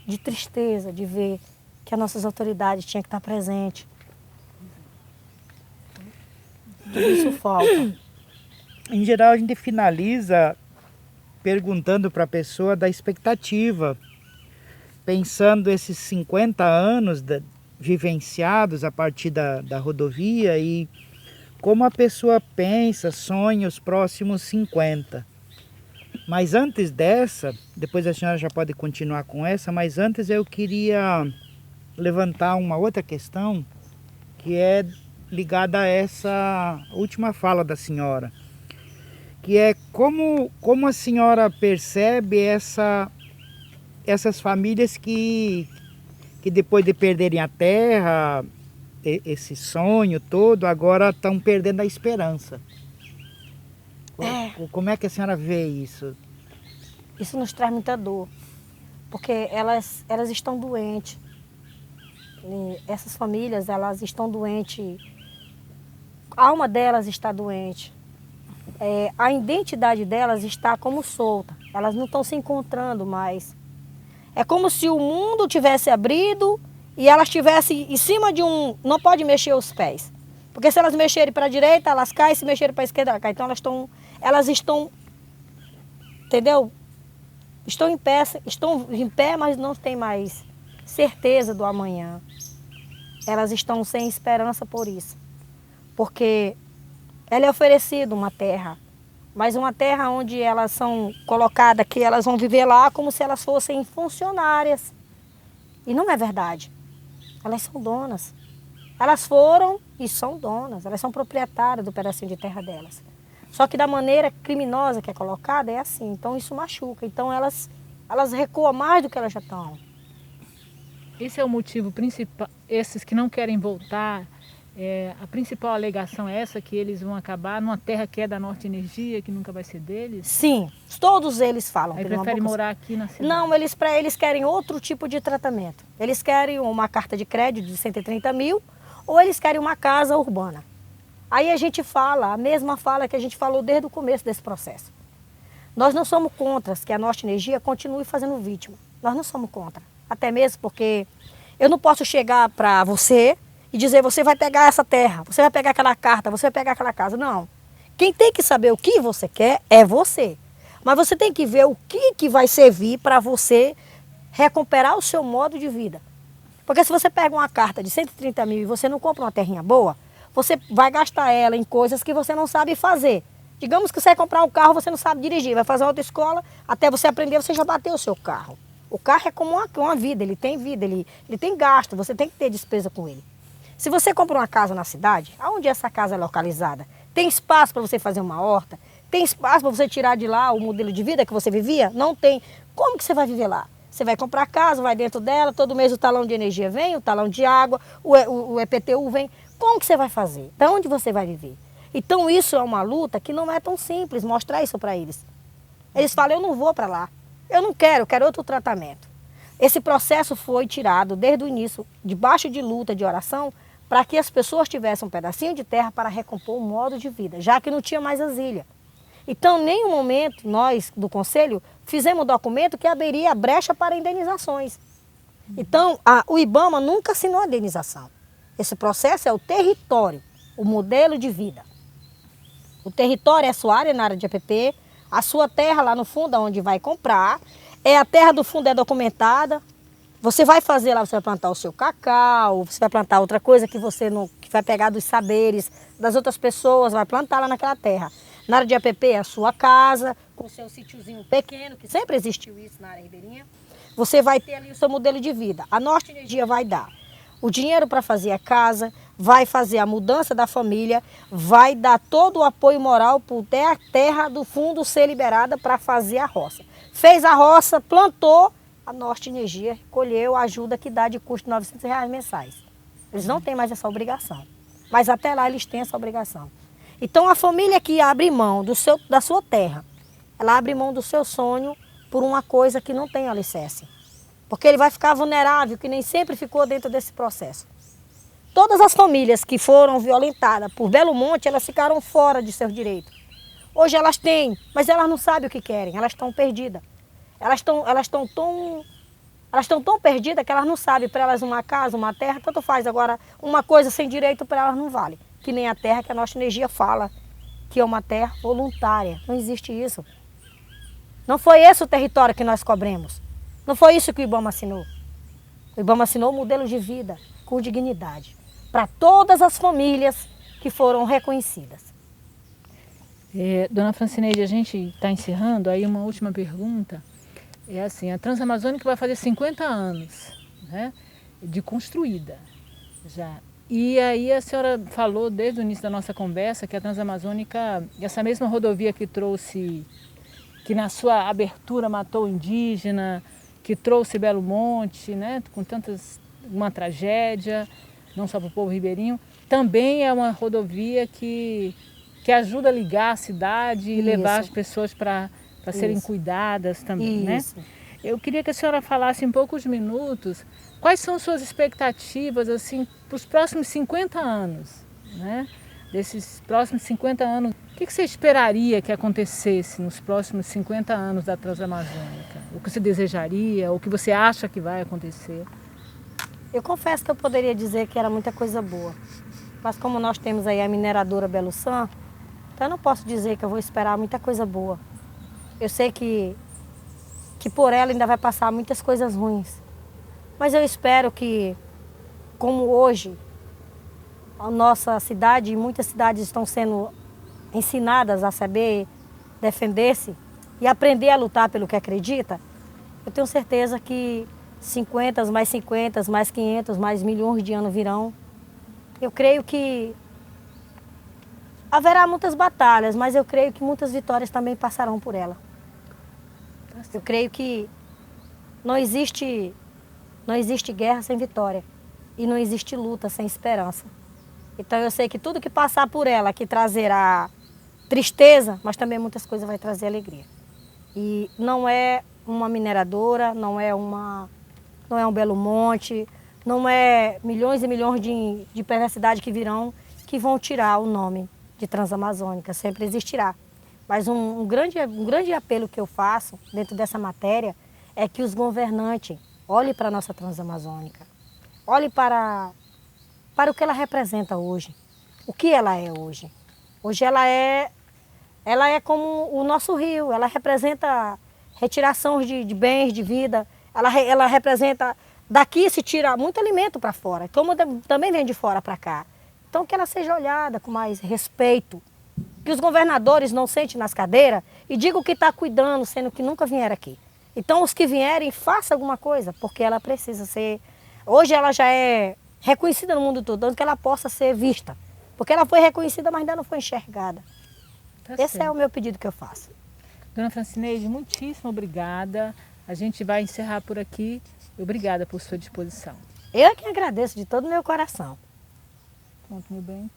S2: De tristeza, de ver que as nossas autoridades tinham que estar presentes. Tudo isso falta.
S3: Em geral, a gente finaliza perguntando para a pessoa da expectativa, pensando esses 50 anos vivenciados a partir da rodovia e como a pessoa pensa, sonha os próximos 50. Mas antes dessa, depois a senhora já pode continuar com essa, mas antes eu queria levantar uma outra questão que é ligada a essa última fala da senhora, que é como a senhora percebe essas famílias que depois de perderem a terra, esse sonho todo, agora estão perdendo a esperança. Como é que a senhora vê isso?
S2: Isso nos traz muita dor, porque elas estão doentes. E essas famílias, elas estão doentes, a alma delas está doente. A identidade delas está como solta, elas não estão se encontrando mais. É como se o mundo tivesse abrido e elas estivessem em cima de um... Não pode mexer os pés. Porque se elas mexerem para a direita, elas caem, se mexerem para a esquerda, elas caem. Então elas estão, entendeu? Estão em pé, mas não têm mais certeza do amanhã. Elas estão sem esperança por isso. Porque ela é oferecida uma terra mas uma terra onde elas são colocadas que elas vão viver lá como se elas fossem funcionárias. E não é verdade. Elas são donas. Elas foram e são donas, elas são proprietárias do pedacinho de terra delas. Só que da maneira criminosa que é colocada é assim, então isso machuca. Então elas recuam mais do que elas já estão.
S1: Esse é o motivo principal, esses que não querem voltar, a principal alegação é essa, que eles vão acabar numa terra que é da Norte Energia, que nunca vai ser deles?
S2: Sim, todos eles falam.
S1: Aí preferem morar aqui na cidade?
S2: Não, eles querem outro tipo de tratamento. Eles querem uma carta de crédito de 130 mil ou eles querem uma casa urbana. Aí a gente fala, a mesma fala que a gente falou desde o começo desse processo. Nós não somos contra que a Norte Energia continue fazendo vítima. Nós não somos contra. Até mesmo porque eu não posso chegar para você e dizer, você vai pegar essa terra, você vai pegar aquela carta, você vai pegar aquela casa. Não. Quem tem que saber o que você quer é você. Mas você tem que ver o que vai servir para você recuperar o seu modo de vida. Porque se você pega uma carta de 130 mil e você não compra uma terrinha boa, você vai gastar ela em coisas que você não sabe fazer. Digamos que você vai comprar um carro, você não sabe dirigir, vai fazer uma autoescola, até você aprender, você já bateu o seu carro. O carro é como uma vida, ele tem gasto, você tem que ter despesa com ele. Se você compra uma casa na cidade, aonde essa casa é localizada? Tem espaço para você fazer uma horta? Tem espaço para você tirar de lá o modelo de vida que você vivia? Não tem. Como que você vai viver lá? Você vai comprar casa, vai dentro dela, todo mês o talão de energia vem, o talão de água, o EPTU vem. Como que você vai fazer? Para onde você vai viver? Então isso é uma luta que não é tão simples, mostrar isso para eles. Eles falam, eu não vou para lá, eu quero outro tratamento. Esse processo foi tirado desde o início, debaixo de luta, de oração, para que as pessoas tivessem um pedacinho de terra para recompor o modo de vida, já que não tinha mais asilha. Então, em nenhum momento, nós do Conselho fizemos um documento que abriria brecha para indenizações. Então, o IBAMA nunca assinou a indenização. Esse processo é o território, o modelo de vida. O território é a sua área na área de APP, a sua terra lá no fundo, onde vai comprar, a terra do fundo é documentada. Você vai fazer lá, você vai plantar o seu cacau, você vai plantar outra coisa que você não, que vai pegar dos saberes das outras pessoas, vai plantar lá naquela terra. Na área de APP é a sua casa, com o seu sítiozinho pequeno, que sempre existiu isso na área ribeirinha. Você vai ter ali o seu modelo de vida. A Norte Energia vai dar o dinheiro para fazer a casa, vai fazer a mudança da família, vai dar todo o apoio moral para a terra do fundo ser liberada para fazer a roça. Fez a roça, plantou, a Norte Energia colheu a ajuda que dá de custo de R$900 mensais. Eles não têm mais essa obrigação, mas até lá eles têm essa obrigação. Então a família que abre mão da sua terra, ela abre mão do seu sonho por uma coisa que não tem alicerce. Porque ele vai ficar vulnerável, que nem sempre ficou dentro desse processo. Todas as famílias que foram violentadas por Belo Monte, elas ficaram fora de seus direitos. Hoje elas têm, mas elas não sabem o que querem, elas estão perdidas. Elas estão tão perdidas que elas não sabem. Para elas uma casa, uma terra, tanto faz. Agora, uma coisa sem direito para elas não vale. Que nem a terra que a Norte Energia fala, que é uma terra voluntária. Não existe isso. Não foi esse o território que nós cobremos. Não foi isso que o IBAMA assinou. O IBAMA assinou um modelo de vida com dignidade para todas as famílias que foram reconhecidas.
S1: Dona Francineide, a gente está encerrando, aí uma última pergunta. É assim, a Transamazônica vai fazer 50 anos, né, de construída já. E aí a senhora falou desde o início da nossa conversa que a Transamazônica, essa mesma rodovia que trouxe, que na sua abertura matou o indígena, que trouxe Belo Monte, né, com uma tragédia, não só para o povo ribeirinho, também é uma rodovia que ajuda a ligar a cidade e levar as pessoas para serem cuidadas também, né? Eu queria que a senhora falasse em poucos minutos quais são suas expectativas assim, para os próximos 50 anos, né? Desses próximos 50 anos, o que você esperaria que acontecesse nos próximos 50 anos da Transamazônica? O que você desejaria, o que você acha que vai acontecer?
S2: Eu confesso que eu poderia dizer que era muita coisa boa, mas como nós temos aí a mineradora Belo San, então eu não posso dizer que eu vou esperar muita coisa boa. Eu sei que por ela ainda vai passar muitas coisas ruins, mas eu espero que, como hoje, a nossa cidade e muitas cidades estão sendo ensinadas a saber defender-se e aprender a lutar pelo que acredita, eu tenho certeza que 50, mais 50, mais 500, mais milhões de anos virão. Eu creio que haverá muitas batalhas, mas eu creio que muitas vitórias também passarão por ela. Eu creio que não existe guerra sem vitória e não existe luta sem esperança. Então eu sei que tudo que passar por ela, que trazerá tristeza, mas também muitas coisas vai trazer alegria. E não é uma mineradora, não é um Belo Monte, não é milhões e milhões de perversidades que virão que vão tirar o nome de Transamazônica, sempre existirá. Mas um grande apelo que eu faço dentro dessa matéria é que os governantes olhem para a nossa Transamazônica, olhem para o que ela representa hoje, o que ela é hoje. Hoje ela é como o nosso rio, ela representa retiração de bens, de vida, ela representa, daqui se tira muito alimento para fora, como também vem de fora para cá. Então que ela seja olhada com mais respeito, que os governadores não sentem nas cadeiras e digam que está cuidando, sendo que nunca vieram aqui. Então os que vierem, façam alguma coisa, porque ela precisa ser, hoje ela já é reconhecida no mundo todo, tanto que ela possa ser vista, porque ela foi reconhecida, mas ainda não foi enxergada.
S1: Tá
S2: Esse
S1: certo.
S2: é o meu pedido que eu faço.
S1: Dona Francineide, muitíssimo obrigada. A gente vai encerrar por aqui. Obrigada por sua disposição.
S2: Eu que agradeço de todo o meu coração.
S1: Pronto, meu bem.